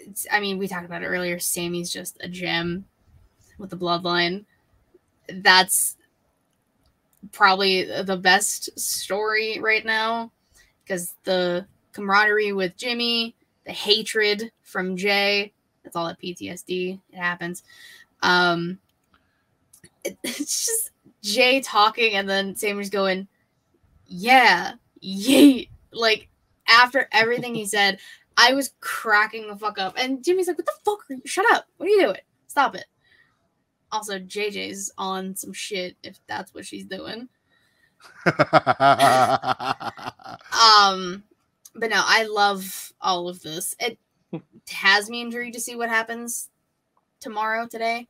We talked about it earlier. Sammy's just a gem with the Bloodline. That's probably the best story right now because the camaraderie with Jimmy, the hatred from Jay, that's all that PTSD. It happens. It's just Jay talking and then Sammy's going, yeah, yeet. Like, after everything he said, I was cracking the fuck up. And Jimmy's like, what the fuck are you? Shut up. What are you doing? Stop it. Also, JJ's on some shit if that's what she's doing. But no, I love all of this. It has me intrigued to see what happens today.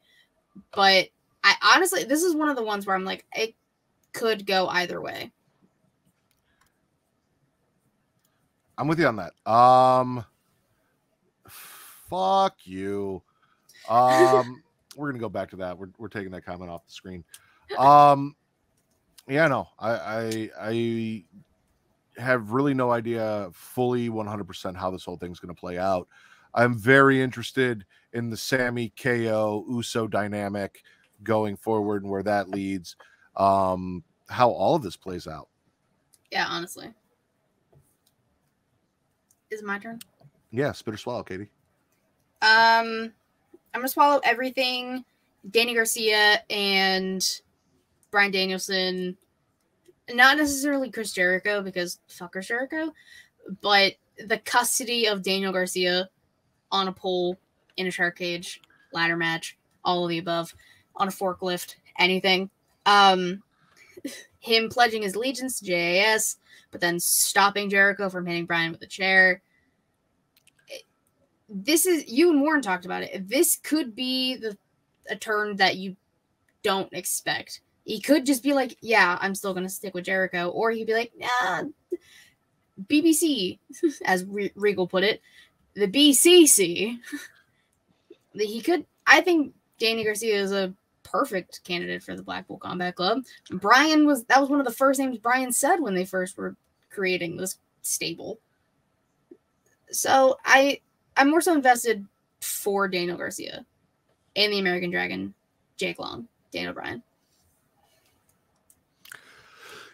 But I honestly, this is one of the ones where I'm like, it could go either way.
I'm with you on that. Fuck you. We're gonna go back to that. We're taking that comment off the screen. Yeah, no, I have really no idea fully 100% how this whole thing's gonna play out. I'm very interested in the Sammy KO Uso dynamic going forward and where that leads. How all of this plays out.
Yeah, honestly. Is it my turn?
Yeah, spit or swallow, Katie.
I'm gonna swallow everything. Danny Garcia and Bryan Danielson, not necessarily Chris Jericho because fuck Chris Jericho, but the custody of Daniel Garcia on a pole in a shark cage, ladder match, all of the above, on a forklift, anything. Him pledging his allegiance to JAS, but then stopping Jericho from hitting Bryan with a chair. This is, you and Warren talked about it. This could be a turn that you don't expect. He could just be like, yeah, I'm still going to stick with Jericho. Or he'd be like, nah, BBC, as Regal put it, the BCC. He could, I think Danny Garcia is a perfect candidate for the Blackpool Combat Club. That was one of the first names Bryan said when they first were creating this stable. So I'm more so invested for Daniel Garcia and the American Dragon, Jake Long, Daniel Bryan.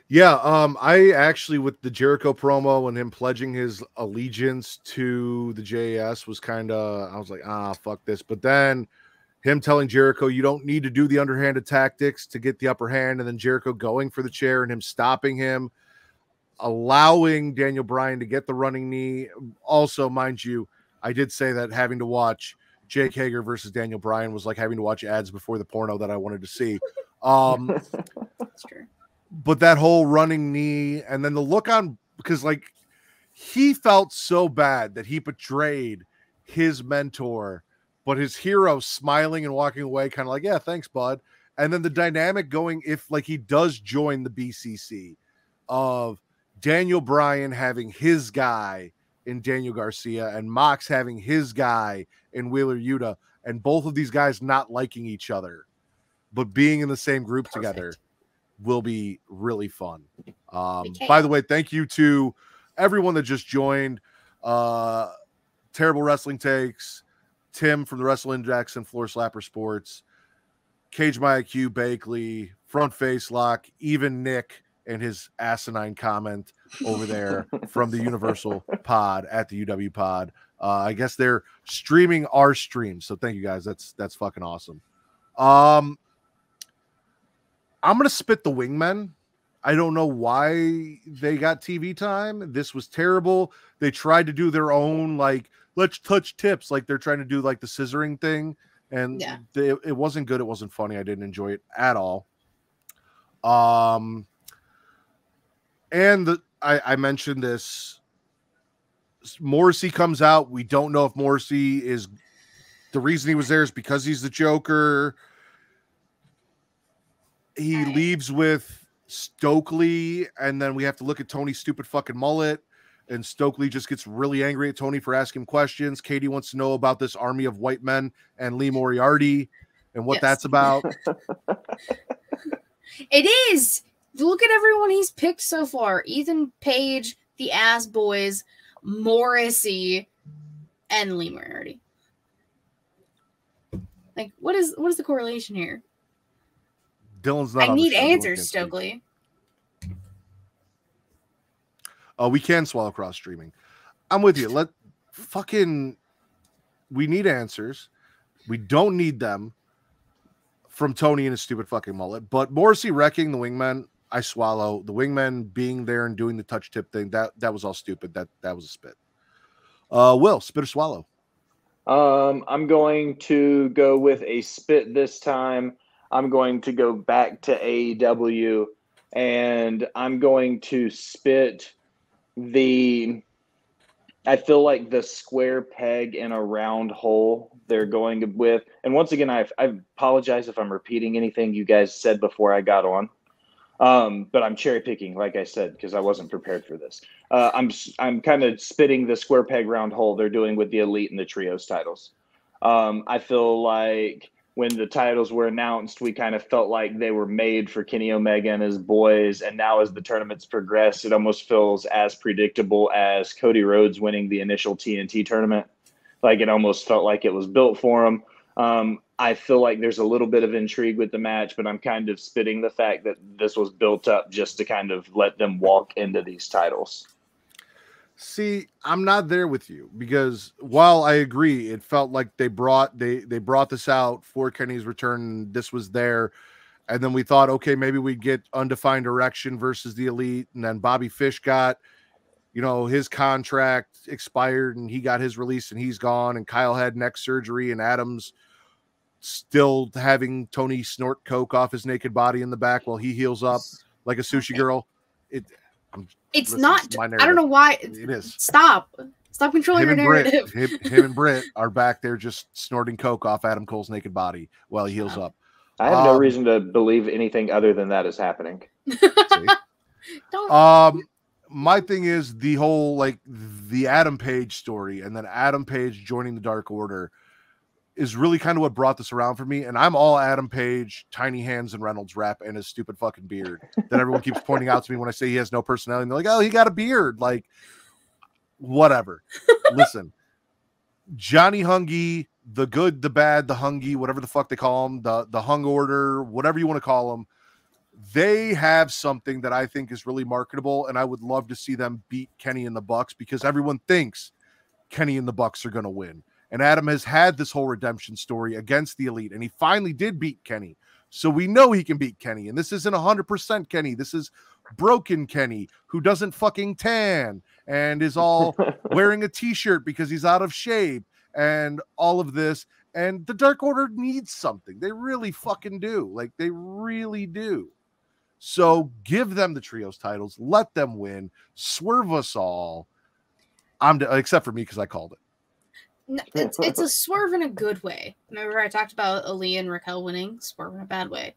Yeah, I actually, with the Jericho promo and him pledging his allegiance to the JAS was kind of, I was like, fuck this. But then him telling Jericho, you don't need to do the underhanded tactics to get the upper hand, and then Jericho going for the chair and him stopping him, allowing Daniel Bryan to get the running knee. Also, mind you, I did say that having to watch Jake Hager versus Daniel Bryan was like having to watch ads before the porno that I wanted to see.
That's true.
But that whole running knee and then the look on, because like he felt so bad that he betrayed his mentor, but his hero smiling and walking away kind of like, yeah, thanks, bud. And then the dynamic going, if like he does join the BCC, of Daniel Bryan having his guy in Daniel Garcia and Mox having his guy in Wheeler Yuta, and both of these guys not liking each other, but being in the same group together will be really fun. By the way, thank you to everyone that just joined. Terrible Wrestling Takes, Tim from the Wrestle Index and Floor Slapper Sports, Cage My IQ, Bakley, Front Face Lock, even Nick and his asinine comment over there from the Universal Pod at the UW Pod. I guess they're streaming our stream, so thank you guys. That's fucking awesome. I'm gonna spit the Wingmen. I don't know why they got TV time. This was terrible. They tried to do their own, like, let's touch tips, like they're trying to do like the scissoring thing, and it wasn't good. It wasn't funny. I didn't enjoy it at all. And I mentioned this. Morrissey comes out. We don't know if Morrissey is the reason he was there is because he's the Joker. He leaves with Stokely, and then we have to look at Tony's stupid fucking mullet. And Stokely just gets really angry at Tony for asking questions. Katie wants to know about this army of white men and Lee Moriarty and what that's about.
It is. Look at everyone he's picked so far. Ethan Page, the Ass Boys, Morrissey, and Lee Moriarty. Like, what is the correlation here?
Dylan's not.
I need answers, Stokely.
We can swallow cross streaming. I'm with you. We need answers. We don't need them. from Tony and his stupid fucking mullet. But Morrissey wrecking the wingmen, I swallow. The wingmen being there and doing the touch tip thing, that was all stupid. That was a spit. Will, spit or swallow?
I'm going to go with a spit this time. I'm going to go back to AEW, and I'm going to spit I feel like the square peg in a round hole they're going with. And once again, I apologize if I'm repeating anything you guys said before I got on. But I'm cherry picking, like I said, because I wasn't prepared for this. I'm kind of spitting the square peg round hole they're doing with the Elite and the Trios titles. I feel like when the titles were announced, we kind of felt like they were made for Kenny Omega and his boys. And now as the tournaments progress, it almost feels as predictable as Cody Rhodes winning the initial TNT tournament. Like it almost felt like it was built for him. I feel like there's a little bit of intrigue with the match, but I'm kind of spitting the fact that this was built up just to kind of let them walk into these titles.
See, I'm not there with you because while I agree, it felt like they brought this out for Kenny's return. This was there. And then we thought, okay, maybe we get Undefined Erection versus the Elite. And then Bobby Fish got, his contract expired and he got his release and he's gone. And Kyle had neck surgery and Adams still having Tony snort coke off his naked body in the back while he heals up like a sushi girl.
It's not. I don't know why.
It is.
Stop controlling your narrative.
Him and Britt are back there just snorting coke off Adam Cole's naked body while he heals up.
I have no reason to believe anything other than that is happening.
My thing is the whole the Adam Page story and then Adam Page joining the Dark Order is really kind of what brought this around for me. And I'm all Adam Page, tiny hands and Reynolds rap and his stupid fucking beard that everyone keeps pointing out to me when I say he has no personality. And they're like, oh, he got a beard. Like, whatever. Listen, Johnny Hungy, the good, the bad, the Hungy, whatever the fuck they call him, the Hung Order, whatever you want to call them, they have something that I think is really marketable. And I would love to see them beat Kenny and the Bucks because everyone thinks Kenny and the Bucks are going to win. And Adam has had this whole redemption story against the Elite, and he finally did beat Kenny. So we know he can beat Kenny. And this isn't 100% Kenny. This is broken Kenny, who doesn't fucking tan and is all wearing a t-shirt because he's out of shape and all of this. And the Dark Order needs something. They really fucking do. Like, they really do. So give them the trios titles. Let them win. Swerve us all. Except for me because I called it.
No, it's a swerve in a good way. Remember I talked about Ali and Raquel winning? Swerve in a bad way.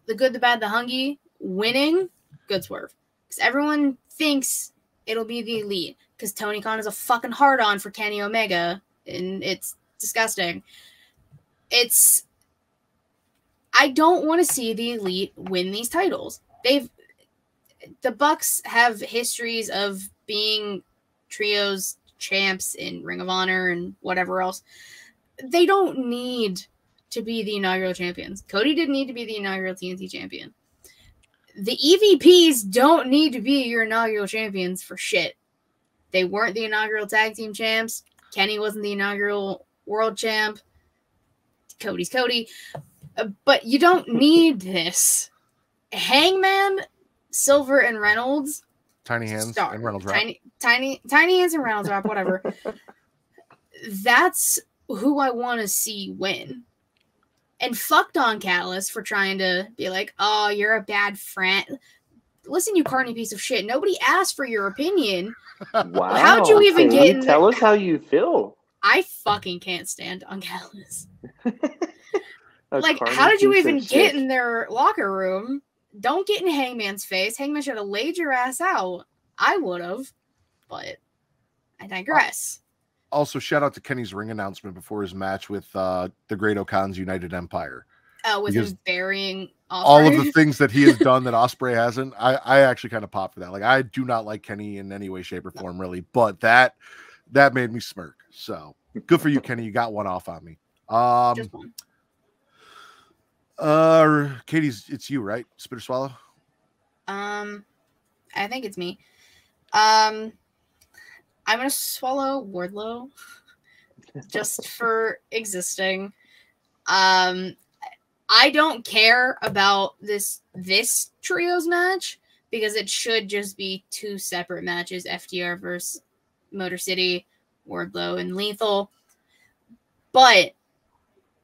The good, the bad, the Hungy winning? Good swerve. Because everyone thinks it'll be the Elite. Because Tony Khan is a fucking hard-on for Kenny Omega. And it's disgusting. I don't want to see the Elite win these titles. The Bucks have histories of being trios champs in Ring of Honor and whatever else. They don't need to be the inaugural champions. Cody didn't need to be the inaugural TNT champion. The EVPs don't need to be your inaugural champions for shit. They weren't the inaugural tag team champs. Kenny wasn't the inaugural world champ. Cody's Cody. But you don't need this. Hangman, Silver, and Reynolds.
Tiny hands and Reynolds rap.
Tiny hands and Reynolds rap, whatever. That's who I want to see win. And fuck Don Callis for trying to be like, oh, you're a bad friend. Listen, you carny piece of shit. Nobody asked for your opinion.
Wow.
How'd you even get in
Tell us how you feel.
I fucking can't stand Don Callis. Like, how did you even get in their locker room? Don't get in Hangman's face. Hangman should have laid your ass out. I would have, but I digress.
Also, shout out to Kenny's ring announcement before his match with the Great O'Con's United Empire.
With him burying Ospreay.
All of the things that he has done that Ospreay hasn't. I actually kind of popped for that. Like, I do not like Kenny in any way, shape, or form, really. But that made me smirk. So good for you, Kenny. You got one off on me.
Just one.
Katie's, it's you, right? Spit or swallow?
I think it's me. I'm gonna swallow Wardlow just for existing. I don't care about this trios match because it should just be 2 separate matches, FTR versus Motor City, Wardlow, and Lethal. But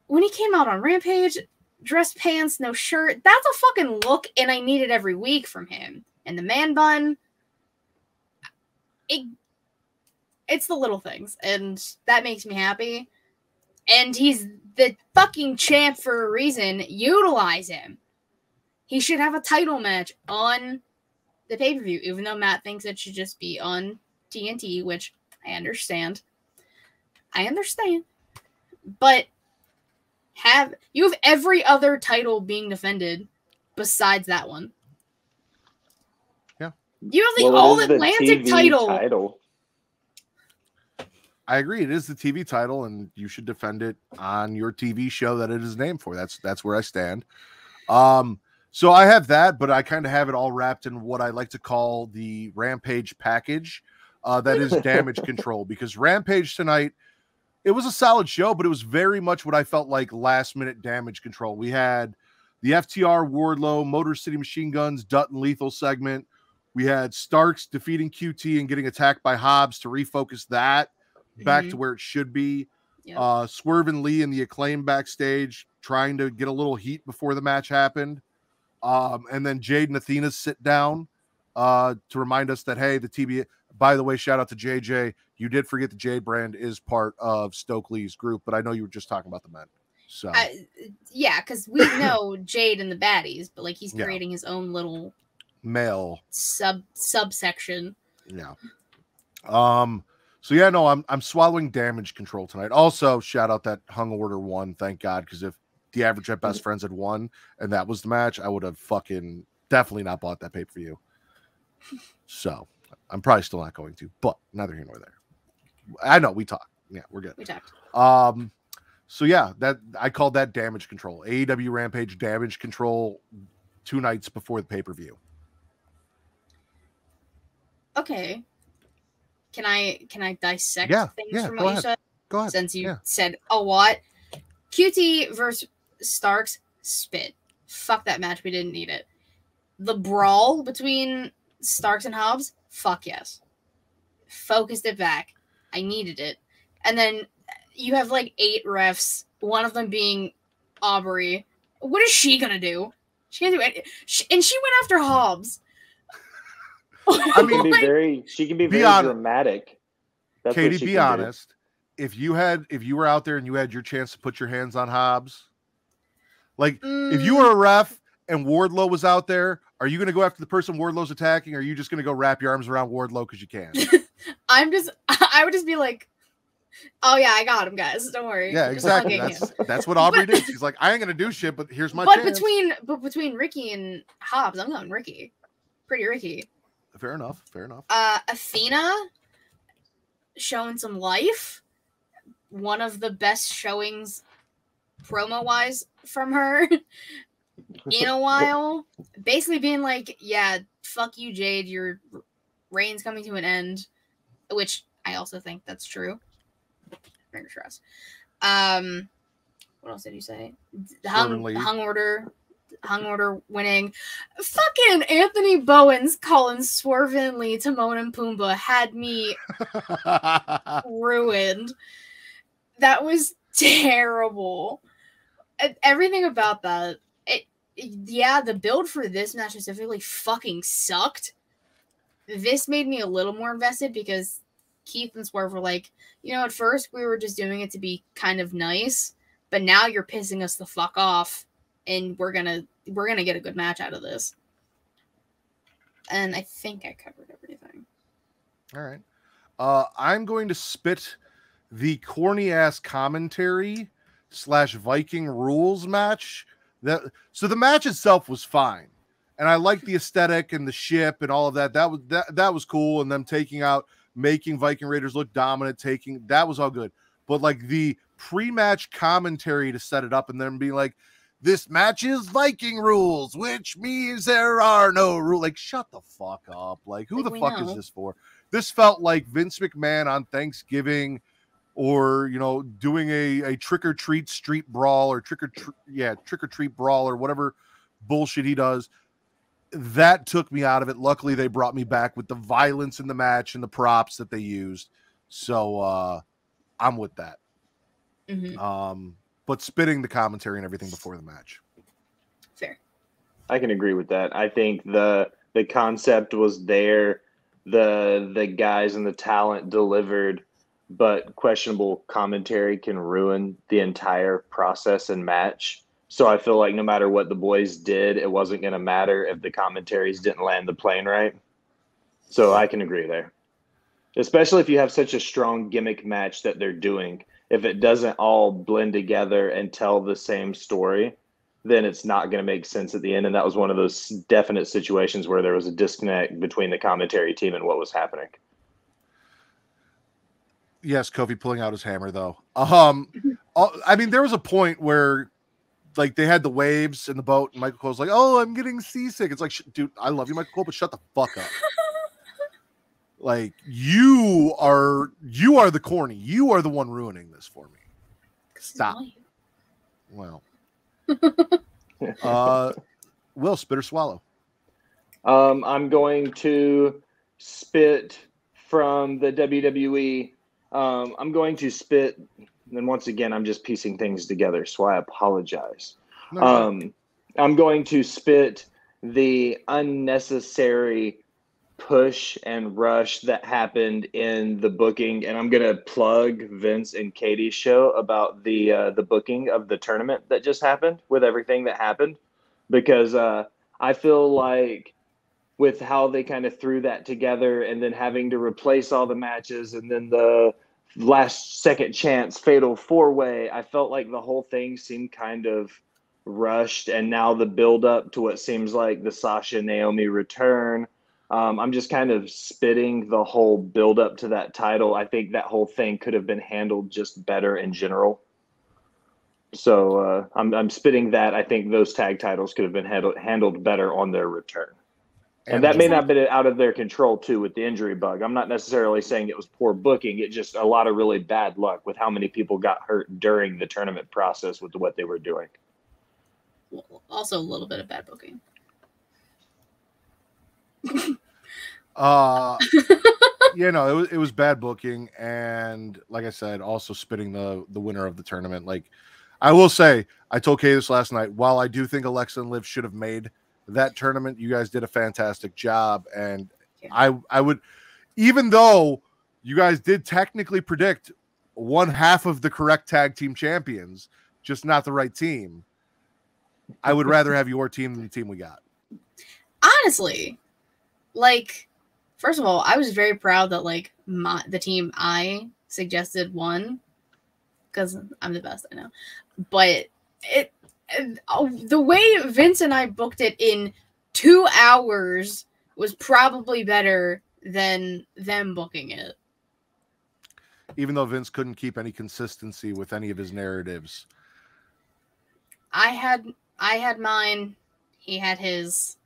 when he came out on Rampage, dress pants, no shirt, that's a fucking look, and I need it every week from him. And the man bun, it's the little things, and that makes me happy. And he's the fucking champ for a reason. Utilize him. He should have a title match on the pay-per-view, even though Matt thinks it should just be on TNT, which I understand. But you have every other title being defended besides that one.
Yeah.
You have the All-Atlantic
title.
I agree. It is the TV title, and you should defend it on your TV show that it is named for. That's where I stand. So I have that, but I kind of have it all wrapped in what I like to call the Rampage package. That is Damage Control, because Rampage tonight, it was a solid show, but it was very much what I felt like last-minute Damage Control. We had the FTR, Wardlow, Motor City Machine Guns, Dutton Lethal segment. We had Starks defeating QT and getting attacked by Hobbs to refocus that back to where it should be. Yep. Swerve and Lee in the Acclaim backstage trying to get a little heat before the match happened. And then Jade and Athena's sit down to remind us that, hey, the TBA, by the way, shout out to JJ. You did forget the Jade brand is part of Stokely's group, but I know you were just talking about the men. So
yeah, because we know Jade and the baddies, but like he's creating his own little
male
subsection.
Yeah. So yeah, no, I'm swallowing Damage Control tonight. Also, shout out that Hung Order won, thank God, because if the Average at Best Friends had won and that was the match, I would have fucking definitely not bought that pay-per-view. So I'm probably still not going to, but neither here nor there. I know we talked. Yeah, we're good.
We talked.
So yeah, that I called that Damage Control. AEW Rampage Damage Control 2 nights before the pay-per-view.
Okay. Can I dissect things from what you said?
Go ahead.
Since you said a lot. QT versus Starks, spit. Fuck that match. We didn't need it. The brawl between Starks and Hobbs, fuck yes. Focused it back. I needed it. And then you have like 8 refs, one of them being Aubrey. What is she gonna do? She can't do it. And she went after Hobbs.
I mean,
she can be very dramatic.
That's Katie, be honest. Do. If you were out there and you had your chance to put your hands on Hobbs, like if you were a ref and Wardlow was out there, are you going to go after the person Wardlow's attacking? Or are you just going to go wrap your arms around Wardlow because you can?
I would just be like, oh yeah, I got him, guys. Don't worry.
Yeah, exactly. That's what Aubrey did. She's like, I ain't going to do shit, but here's my chance.
Between Ricky and Hobbs, I'm going Ricky. Pretty Ricky.
Fair enough.
Athena showing some life. One of the best showings promo-wise from her in a while. Basically being like, yeah, fuck you, Jade. Your reign's coming to an end. Which I also think that's true. Fingers crossed. What else did you say? Hung Order winning. Fucking Anthony Bowens calling Swerve and Lee, Timon and Pumbaa had me ruined. That was terrible. Everything about that. The build for this match specifically fucking sucked. This made me a little more invested because Keith and Swerve were like, at first we were just doing it to be kind of nice, but now you're pissing us the fuck off. And we're gonna get a good match out of this. And I think I covered everything.
All right. I'm going to spit the corny ass commentary / Viking rules match. So the match itself was fine. And I liked the aesthetic and the ship and all of that. That was cool. And them making Viking Raiders look dominant, that was all good. But like the pre-match commentary to set it up and then being like, this match is Viking rules, which means there are no rules. Like, shut the fuck up. Like, who the fuck is this for? This felt like Vince McMahon on Thanksgiving or, you know, doing a trick or treat street brawl or trick or treat brawl or whatever bullshit he does. That took me out of it. Luckily, they brought me back with the violence in the match and the props that they used. So I'm with that. But spitting the commentary and everything before the match.
Fair.
I can agree with that. I think the concept was there. The guys and the talent delivered, but questionable commentary can ruin the entire process and match. So I feel like no matter what the boys did, it wasn't going to matter if the commentaries didn't land the plane right. So I can agree there. Especially if you have such a strong gimmick match that they're doing. If it doesn't all blend together and tell the same story, then it's not going to make sense at the end. And that was one of those definite situations where there was a disconnect between the commentary team and what was happening.
Yes, Kofi pulling out his hammer, though. I mean, there was a point where, like, they had the waves in the boat, and Michael Cole's like, "Oh, I'm getting seasick." It's like, dude, I love you, Michael Cole, but shut the fuck up. Like, you are the corny. You are the one ruining this for me. Stop. Well, Will, spit or swallow?
I'm going to spit from the WWE. I'm going to spit, and once again, I'm just piecing things together, so I apologize. I'm going to spit the unnecessary push and rush that happened in the booking, and I'm going to plug Vince and Katie's show about the booking of the tournament that just happened with everything that happened, because I feel like with how they kind of threw that together and then having to replace all the matches and then the last second chance fatal 4-way, I felt like the whole thing seemed kind of rushed. And now the build up to what seems like the Sasha Naomi return, I'm just kind of spitting the whole build up to that title. I think that whole thing could have been handled just better in general. So I'm spitting that. I think those tag titles could have been handled better on their return. And that may not have been out of their control, too, with the injury bug. I'm not necessarily saying it was poor booking. It just a lot of really bad luck with how many people got hurt during the tournament process with what they were doing.
Also a little bit of bad booking.
You know, it was bad booking. And like I said, also spitting the winner of the tournament. Like, I will say, I told Kay this last night, while I do think Alexa and Liv should have made that tournament, you guys did a fantastic job. And yeah. I would, even though you guys did technically predict one half of the correct tag team champions, just not the right team, I would rather have your team than the team we got.
Honestly, like, first of all, I was very proud that like the team I suggested won, because I'm the best, I know. But the way Vince and I booked it in 2 hours was probably better than them booking it.
Even though Vince couldn't keep any consistency with any of his narratives.
I had mine. He had his.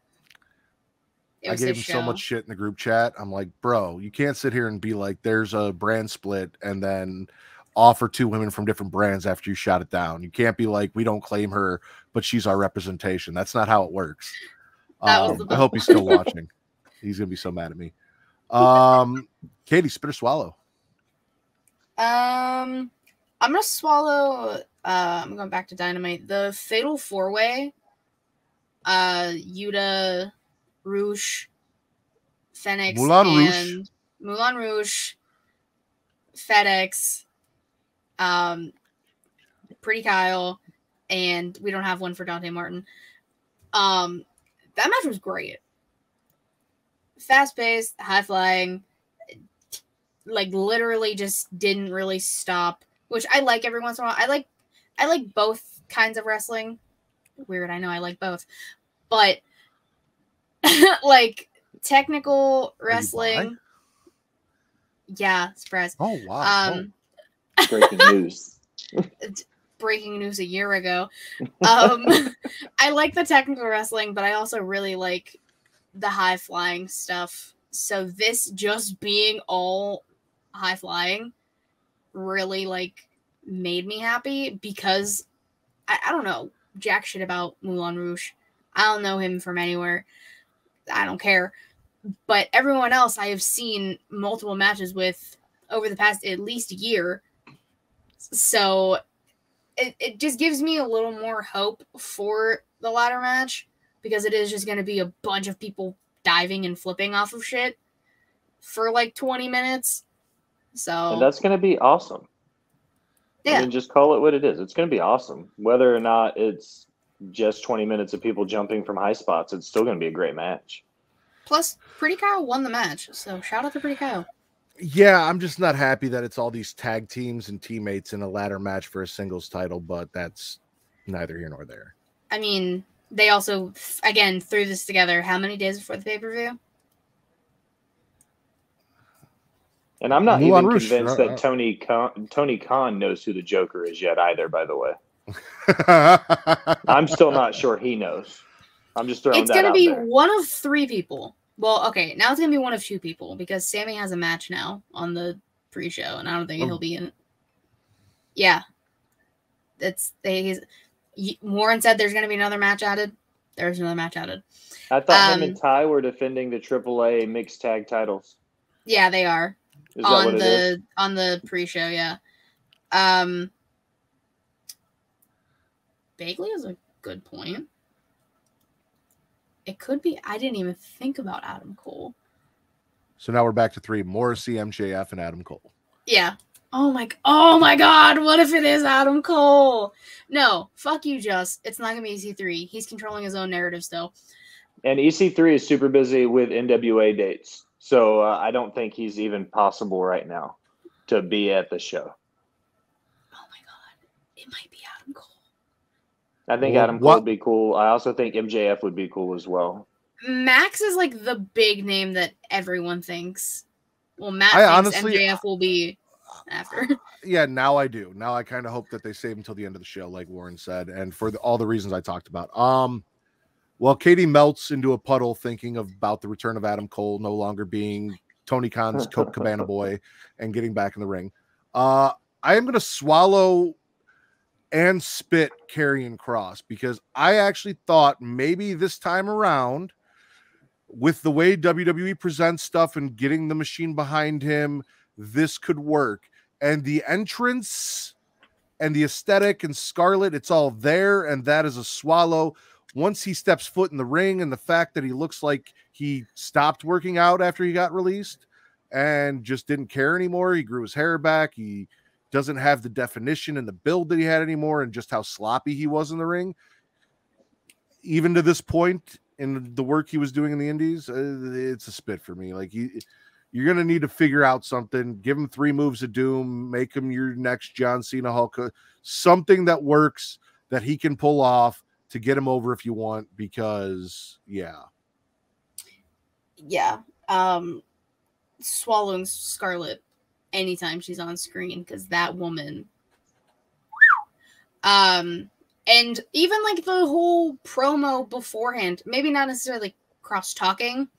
I gave him so much shit in the group chat. I'm like, bro, you can't sit here and be like, there's a brand split and then offer 2 women from different brands after you shot it down. You can't be like, we don't claim her, but she's our representation. That's not how it works. I hope he's still watching. He's gonna be so mad at me. Katie, spit or swallow?
I'm gonna swallow. I'm going back to Dynamite. The Fatal 4-Way. Yuta, Rouge, Phoenix, Moulin Rouge, FedEx, Pretty Kyle, and we don't have one for Dante Martin. That match was great. Fast-paced, high-flying, like literally just didn't really stop, which I like every once in a while. I like both kinds of wrestling. Weird, I know I like both. But like technical wrestling. Yeah, surprise.
Oh wow.
Breaking news.
Breaking news a year ago. I like the technical wrestling, but I also really like the high flying stuff. So this just being all high flying really like made me happy because I don't know jack shit about Moulin Rouge. I don't know him from anywhere. I don't care. But everyone else I have seen multiple matches with over the past at least year. So it just gives me a little more hope for the ladder match because it is just going to be a bunch of people diving and flipping off of shit for like 20 minutes. So
And that's going to be awesome.
Yeah.
I mean, just call it what it is. It's going to be awesome. Whether or not it's just 20 minutes of people jumping from high spots, it's still going to be a great match.
Plus, Pretty Kyle won the match, so shout out to Pretty Kyle.
Yeah, I'm just not happy that it's all these tag teams and teammates in a ladder match for a singles title, but that's neither here nor there.
I mean, they also, again, threw this together how many days before the pay-per-view?
And I'm not
Moulin
even
Rouge,
convinced that Tony Khan knows who the Joker is yet either, by the way. I'm still not sure he knows. I'm just throwing
It's
that
going to
out
be
there.
one of 3 people. Well, okay, now it's going to be one of 2 people because Sammy has a match now on the pre-show, and I don't think he'll be in it. Yeah. Warren said there's going to be another match added. There's another match added.
I thought him and Ty were defending the AAA mixed tag titles.
Yeah, they are.
Is that what it is?
On the pre-show, yeah. Bagley is a good point. It could be. I didn't even think about Adam Cole.
So now we're back to 3: Morrissey, MJF, and Adam Cole.
Yeah. Oh my God! What if it is Adam Cole? No, fuck you, Just. It's not gonna be EC3. He's controlling his own narrative still.
And EC3 is super busy with NWA dates, so I don't think he's even possible right now to be at the show.
Oh my God! It might be Adam Cole.
I think Adam Cole would be cool. I also think MJF would be cool as well.
Max is like the big name that everyone thinks. Well, Matt thinks MJF will be after.
Yeah, now I do. Now I kind of hope that they save until the end of the show, like Warren said, and for all the reasons I talked about. Well, Katie melts into a puddle thinking about the return of Adam Cole no longer being Tony Khan's Coke Cabana boy and getting back in the ring. I am going to swallow and spit Karrion Kross because I actually thought maybe this time around, with the way WWE presents stuff and getting the machine behind him, this could work. And the entrance and the aesthetic and Scarlett, it's all there, and that is a swallow. Once he steps foot in the ring and the fact that he looks like he stopped working out after he got released and just didn't care anymore, he grew his hair back, he doesn't have the definition and the build that he had anymore, and just how sloppy he was in the ring. Even to this point in the work he was doing in the indies, it's a spit for me. Like, you're going to need to figure out something. Give him 3 moves of doom, make him your next John Cena, Hulk, something that works that he can pull off to get him over if you want, because yeah.
Swallowing Scarlett anytime she's on screen, because that woman, and even like the whole promo beforehand, maybe not necessarily cross talking,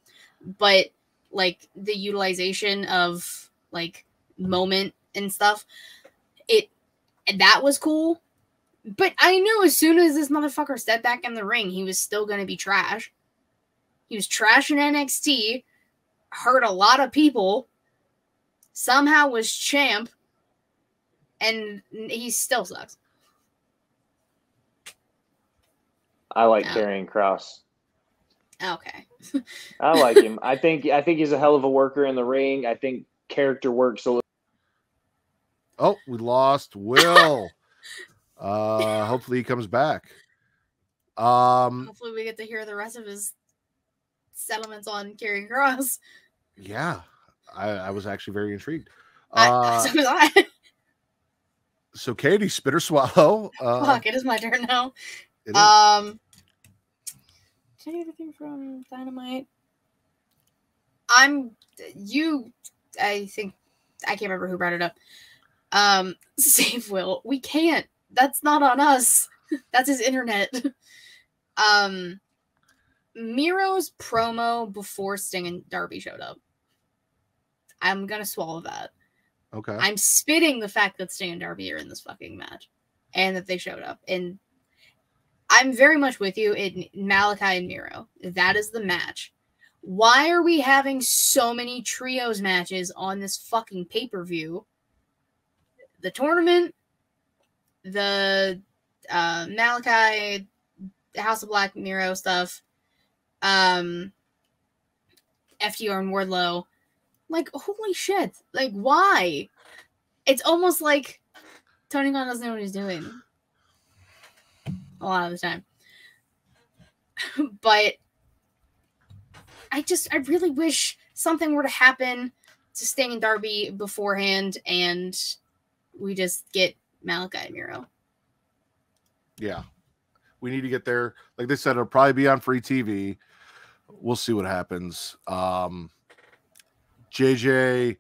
but like the utilization of like moment and stuff, that was cool. But I knew as soon as this motherfucker stepped back in the ring, he was still going to be trash. He was trash in NXT, hurt a lot of people, somehow was champ, and he still sucks.
I like Karrion Kross.
Okay.
I like him. I think he's a hell of a worker in the ring. I think character works a little.
Oh, we lost Will. Hopefully he comes back.
Hopefully we get to hear the rest of his settlements on Karrion Kross.
Yeah, I was actually very intrigued.
So was I.
So Katie, spit or swallow.
Fuck, it is my turn now. Did I get anything from Dynamite? I think I can't remember who brought it up. Save Will. We can't. That's not on us. That's his internet. Miro's promo before Sting and Darby showed up. I'm gonna swallow that.
Okay.
I'm spitting the fact that Sting and Darby are in this fucking match and that they showed up. And I'm very much with you in Malachi and Miro. That is the match. Why are we having so many trios matches on this fucking pay-per-view? The tournament, the Malachi, House of Black, Miro stuff, FTR and Wardlow. Like, holy shit. Like, why? It's almost like Tony Khan doesn't know what he's doing. A lot of the time. But I really wish something were to happen to Sting and Darby beforehand and we just get Malachi and Miro.
Yeah. We need to get there. Like they said, it'll probably be on free TV. We'll see what happens. JJ,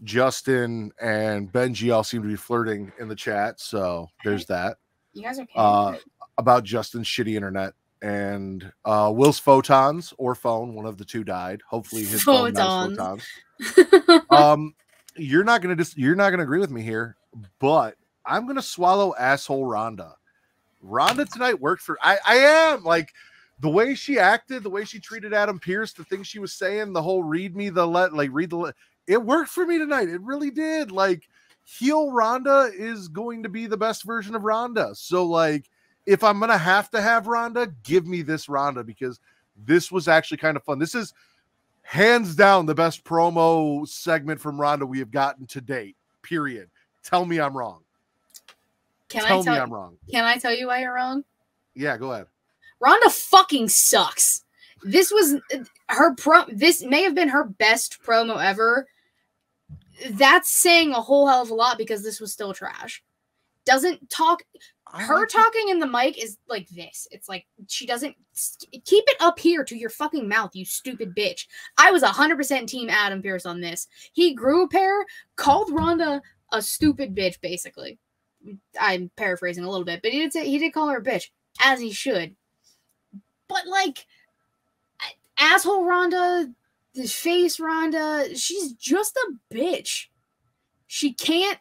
Justin, and Benji all seem to be flirting in the chat, so there's that.
You guys are
about Justin's shitty internet and Will's photons or phone, one of the two died. Hopefully his phone dies photons. You're not gonna agree with me here, but I'm gonna swallow asshole Ronda. Ronda tonight worked for I am like the way she acted, the way she treated Adam Pearce, the things she was saying, the whole read the it worked for me tonight. It really did. Like heel Ronda is going to be the best version of Ronda. So like if I'm gonna have to have Ronda, give me this Ronda because this was actually kind of fun. This is hands down the best promo segment from Ronda we have gotten to date. Period. Tell me I'm wrong. Tell me I'm wrong.
Can I tell you why you're wrong?
Yeah, go ahead.
Ronda fucking sucks. This was her this may have been her best promo ever. That's saying a whole hell of a lot because this was still trash. Doesn't talk. Her talking in the mic is like this. It's like she doesn't keep it up here to your fucking mouth, you stupid bitch. I was 100% team Adam Pearce on this. He grew a pair, called Ronda a stupid bitch, basically. I'm paraphrasing a little bit, but he did call her a bitch, as he should. But like, asshole Ronda, this face Ronda, she's just a bitch. She can't.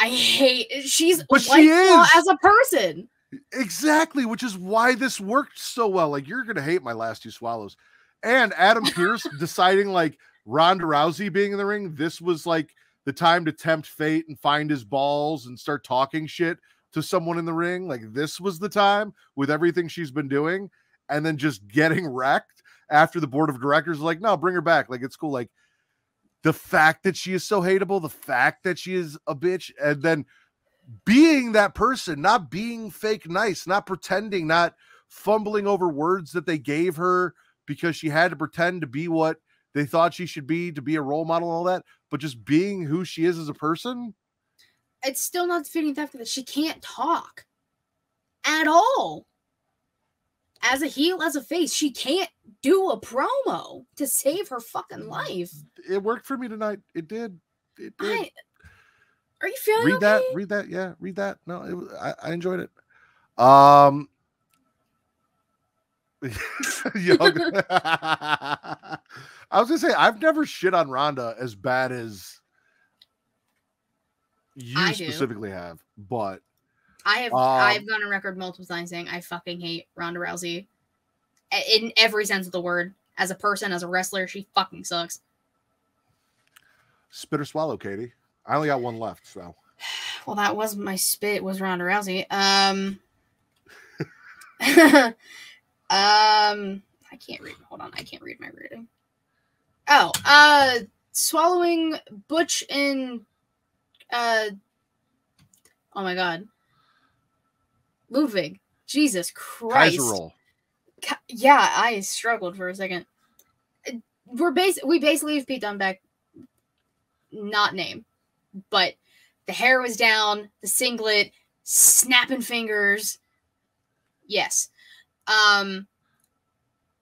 I hate. She's
she is
as a person.
Exactly, which is why this worked so well. Like you're gonna hate my last two swallows, and Adam Pearce deciding like Ronda Rousey being in the ring. This was like the time to tempt fate and find his balls and start talking shit to someone in the ring. Like this was the time with everything she's been doing, and then just getting wrecked after the board of directors is like, no, bring her back. Like it's cool. Like the fact that she is so hateable, the fact that she is a bitch, and then being that person, not being fake nice, not pretending, not fumbling over words that they gave her because she had to pretend to be what they thought she should be, to be a role model and all that, but just being who she is as a person.
It's still not fitting the fact that she can't talk at all. As a heel, as a face, she can't do a promo to save her fucking life.
It worked for me tonight. It did. It did.
Are you feeling
read
okay?
that? Read that? Yeah, read that. No, I enjoyed it. I was gonna say I've never shit on Ronda as bad as you specifically have, but
I've gone on record multiple times saying I fucking hate Ronda Rousey in every sense of the word. As a person, as a wrestler, she fucking sucks.
Spit or swallow, Katie. I only got one left, so.
Well, that was my spit. Was Ronda Rousey. I can't read. Hold on, I can't read my reading. Oh, swallowing Butch and oh my god, Ludwig. Jesus Christ.
Kaiser roll.
Yeah, I struggled for a second. We basically have Pete Dunne, not name, but the hair was down, the singlet, snapping fingers. Yes. And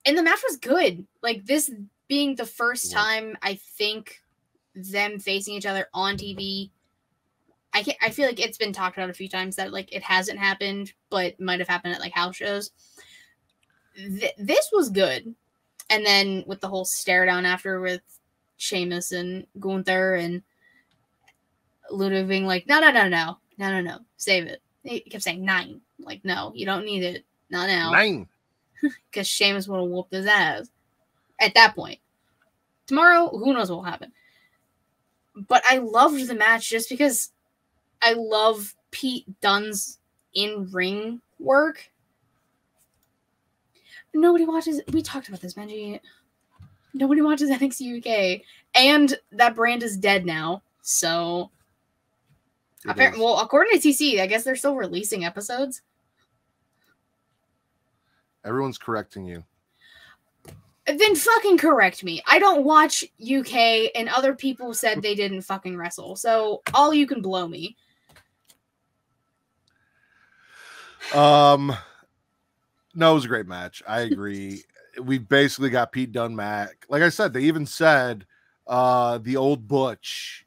the match was good. Like, this being the first time, I think, them facing each other on TV. I feel like it's been talked about a few times that, like, it hasn't happened, but might have happened at, like, house shows. This was good. And then with the whole stare down after with Sheamus and Gunther and Ludwig being like, no, save it. He kept saying 9. Like, no, you don't need it. Not now.
9.
Because Sheamus would have whooped his ass at that point. Tomorrow, who knows what will happen. But I loved the match just because I love Pete Dunne's in-ring work. Nobody watches... We talked about this, Benji. Nobody watches NXT UK. And that brand is dead now. So... Well, according to TC, I guess they're still releasing episodes.
Everyone's correcting you.
Then fucking correct me. I don't watch UK, and other people said they didn't fucking wrestle. So all you can blow me.
No, it was a great match. I agree. We basically got Pete Dunne back. Like I said, they even said the old Butch.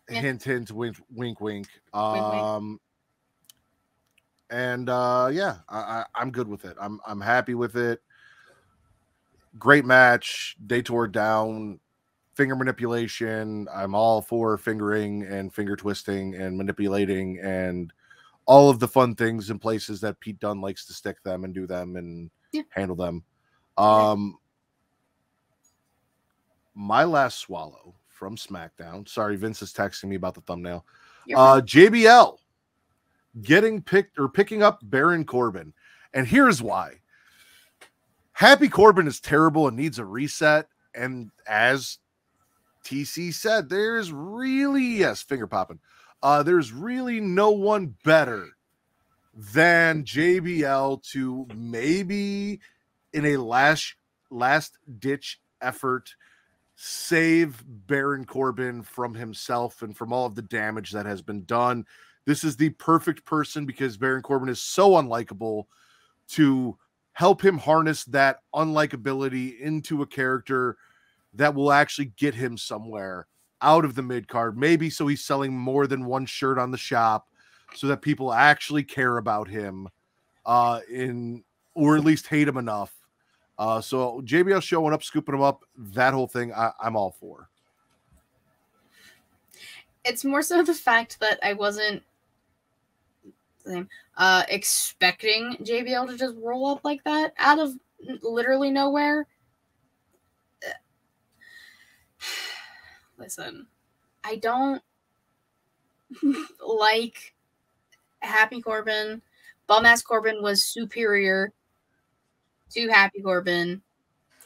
Yeah.
Hint, hint, wink, wink, wink.
Wink.
And yeah, I'm good with it. I'm happy with it. Great match. They tore it down. Finger manipulation. I'm all for fingering and finger twisting and manipulating and all of the fun things in places that Pete Dunne likes to stick them and do them and handle them. My last swallow from SmackDown. Sorry, Vince is texting me about the thumbnail. JBL picking up Baron Corbin. And here's why. Happy Corbin is terrible and needs a reset. And as TC said, there's really, finger popping. There's really no one better than JBL to maybe in a last ditch effort save Baron Corbin from himself and from all of the damage that has been done. This is the perfect person because Baron Corbin is so unlikable to help him harness that unlikability into a character that will actually get him somewhere out of the mid card. Maybe so he's selling more than one shirt on the shop so that people actually care about him or at least hate him enough. So JBL showing up, scooping him up, that whole thing, I'm all for.
It's more so the fact that I wasn't expecting JBL to just roll up like that out of literally nowhere. Listen, I don't like Happy Corbin. Bum-ass Corbin was superior to Happy Corbin.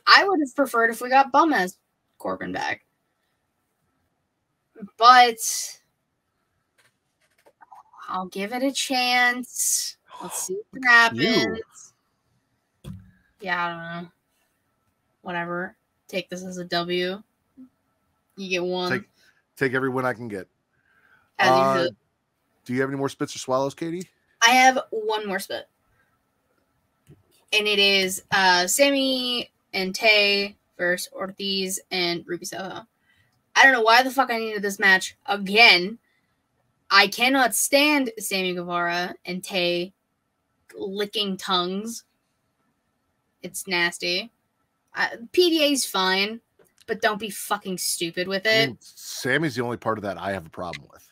I would have preferred if we got Bum-ass Corbin back. But I'll give it a chance. Let's see what happens. Yeah, I don't know. Whatever. Take this as a W. You get one.
Take every win I can get.
As you should.
Do you have any more spits or swallows, Katie?
I have one more spit. And it is Sammy and Tay versus Ortiz and Ruby Soho. I don't know why the fuck I needed this match again. I cannot stand Sammy Guevara and Tay licking tongues. It's nasty. PDA's fine, but don't be fucking stupid with it.
I mean, Sammy's the only part of that I have a problem with.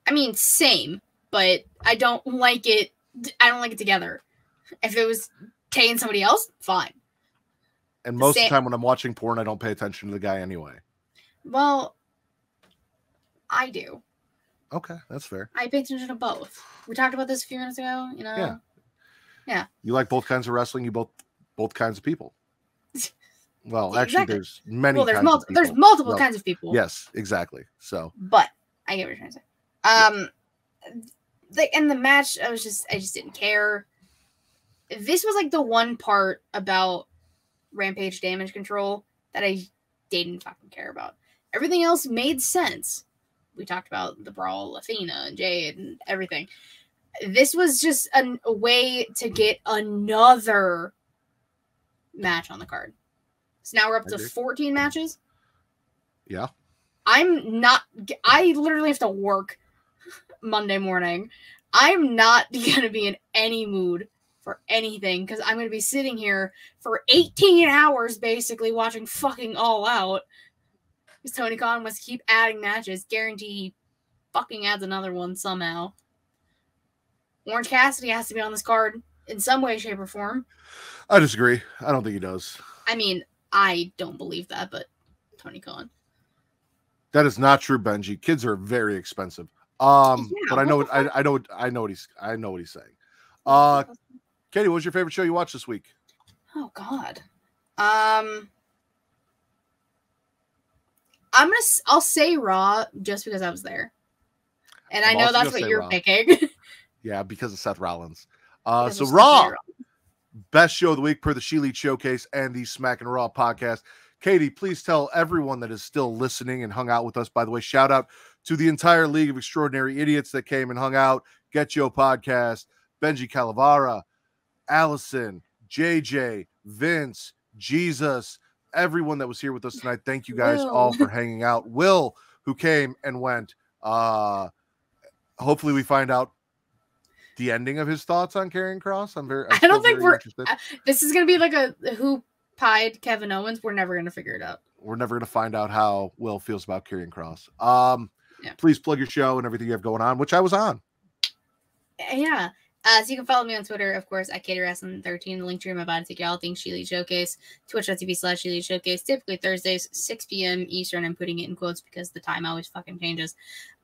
I mean, same, but I don't like it. I don't like it together. If it was Tay and somebody else, fine.
And most of the time when I'm watching porn, I don't pay attention to the guy anyway.
Well, I do.
Okay, that's fair.
I pay attention to both. We talked about this a few minutes ago, you know? Yeah.
You like both kinds of wrestling, you both kinds of people. Well, actually,
exactly.
There's many
well,
kinds of people.
There's multiple kinds of people.
Yes, exactly. So,
but I get what you're trying to say. In the match, I just didn't care. This was like the one part about Rampage damage control that I didn't fucking care about. Everything else made sense. We talked about the brawl, Athena and Jade and everything. This was just a way to get another match on the card. So now we're up to 14 matches.
Yeah.
I literally have to work Monday morning. I'm not going to be in any mood for anything because I'm going to be sitting here for 18 hours basically watching fucking All Out. Because Tony Khan must keep adding matches. Guarantee he fucking adds another one somehow. Orange Cassidy has to be on this card in some way, shape, or form.
I disagree. I don't think he does.
I mean, I don't believe that, but Tony Khan.
That is not true, Benji. Kids are very expensive. But I know what he's saying. Katie, what was your favorite show you watched this week?
Oh God. I'll say Raw just because I was there. And I know that's what you're picking.
Yeah, because of Seth Rollins. So Raw, best show of the week per the She Elite Showcase and the Smackin' Raw podcast. Katie, please tell everyone that is still listening and hung out with us. By the way, shout out to the entire League of Extraordinary Idiots that came and hung out. Get Yo Podcast, Benji Calavara, Allison, JJ, Vince, Jesus, everyone that was here with us tonight. Thank you guys all for hanging out. Will, who came and went. Hopefully we find out the ending of his thoughts on Karrion Kross. I don't think we're interested.
This is going to be like a who pied Kevin Owens. We're never going to figure it out.
We're never going to find out how Will feels about Karrion Kross. Please plug your show and everything you have going on, which I was on.
Yeah. So you can follow me on Twitter, of course, at KatieWrestling13. The link to my body, take you all things She Elite Showcase. Twitch.tv/She Elite Showcase. Typically Thursdays, 6 p.m. Eastern. I'm putting it in quotes because the time always fucking changes.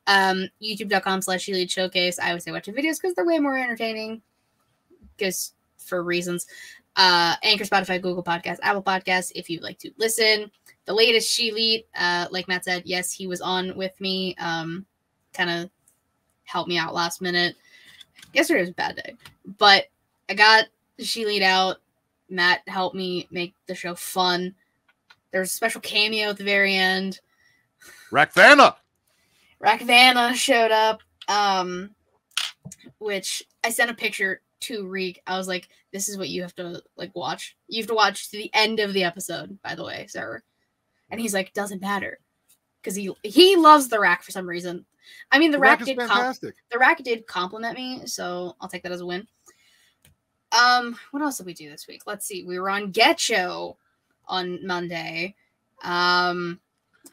YouTube.com/She Elite Showcase. I always say watch the videos because they're way more entertaining. Just for reasons. Anchor, Spotify, Google Podcasts, Apple Podcasts, if you'd like to listen. The latest She Elite, like Matt said, yes, he was on with me. Kind of helped me out last minute. Yesterday was a bad day, but I got She Elite out. Matt helped me make the show fun. There's a special cameo at the very end.
Rackvanna
showed up, which I sent a picture to Reek. I was like, this is what you have to watch. You have to watch to the end of the episode, by the way, sir. And he's like, doesn't matter. Because he loves the Rack for some reason. I mean, the Rack did compliment me, so I'll take that as a win. What else did we do this week? Let's see. We were on Get Show on Monday. I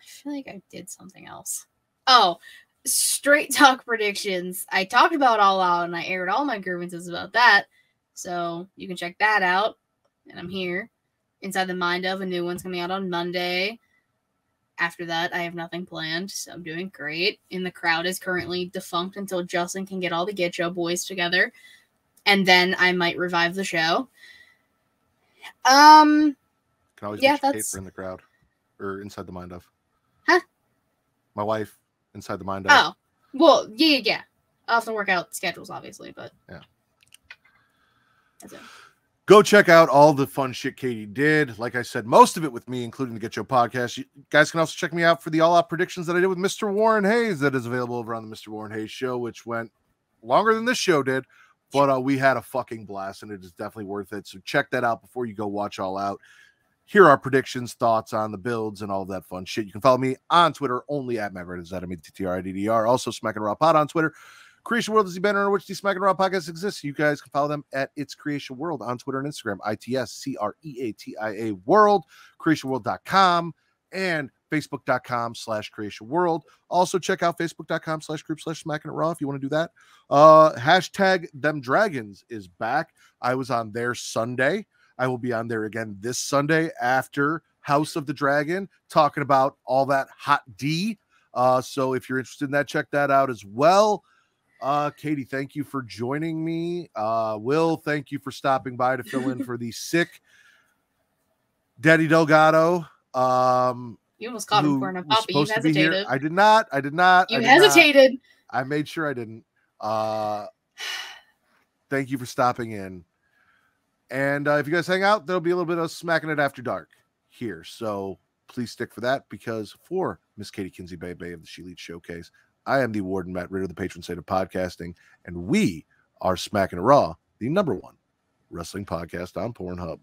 feel like I did something else. Oh, Straight Talk predictions. I talked about All Out, and I aired all my grievances about that. So you can check that out. And I'm here. Inside the Mind of, a new one's coming out on Monday. After that, I have nothing planned, so I'm doing great. In the Crowd is currently defunct until Justin can get all the Get Show boys together. And then I might revive the show.
Can always get Kate for In the Crowd. Or Inside the Mind of.
Huh?
My wife, Inside the Mind of.
Oh. Well, yeah. I'll have to work out schedules, obviously, but...
Yeah.
That's it.
Go check out all the fun shit Katie did. Like I said, most of it with me, including the Get Your Podcast. You guys can also check me out for the all-out predictions that I did with Mr. Warren Hayes that is available over on the Mr. Warren Hayes show, which went longer than this show did, but we had a fucking blast, and it is definitely worth it. So check that out before you go watch All Out. Here are predictions, thoughts on the builds, and all of that fun shit. You can follow me on Twitter only at MattRidders@MTTRIDDR. Also, Smackin' Raw Pod on Twitter. Creation World is the banner on which the Smackin' Raw podcast exists. You guys can follow them at It's Creation World on Twitter and Instagram, ITSCREATIA World, creationworld.com, and facebook.com/Creation World. Also, check out facebook.com/group/Smackin' Raw if you want to do that. Hashtag Them Dragons is back. I was on there Sunday. I will be on there again this Sunday after House of the Dragon, talking about all that hot D. So if you're interested in that, check that out as well. Katie, thank you for joining me. Will, thank you for stopping by to fill in for the sick Daddy Delgado.
You almost caught him for a puppy. You hesitated.
I did not.
You hesitated.
I made sure I didn't. Thank you for stopping in. And if you guys hang out, there'll be a little bit of Smacking It After Dark here. So please stick for that, because for Miss Katie Kinsey Bay of the She Elite Showcase, I am the Warden, Matt Ritter, the patron saint of podcasting, and we are Smackin' It Raw, the #1 wrestling podcast on Pornhub.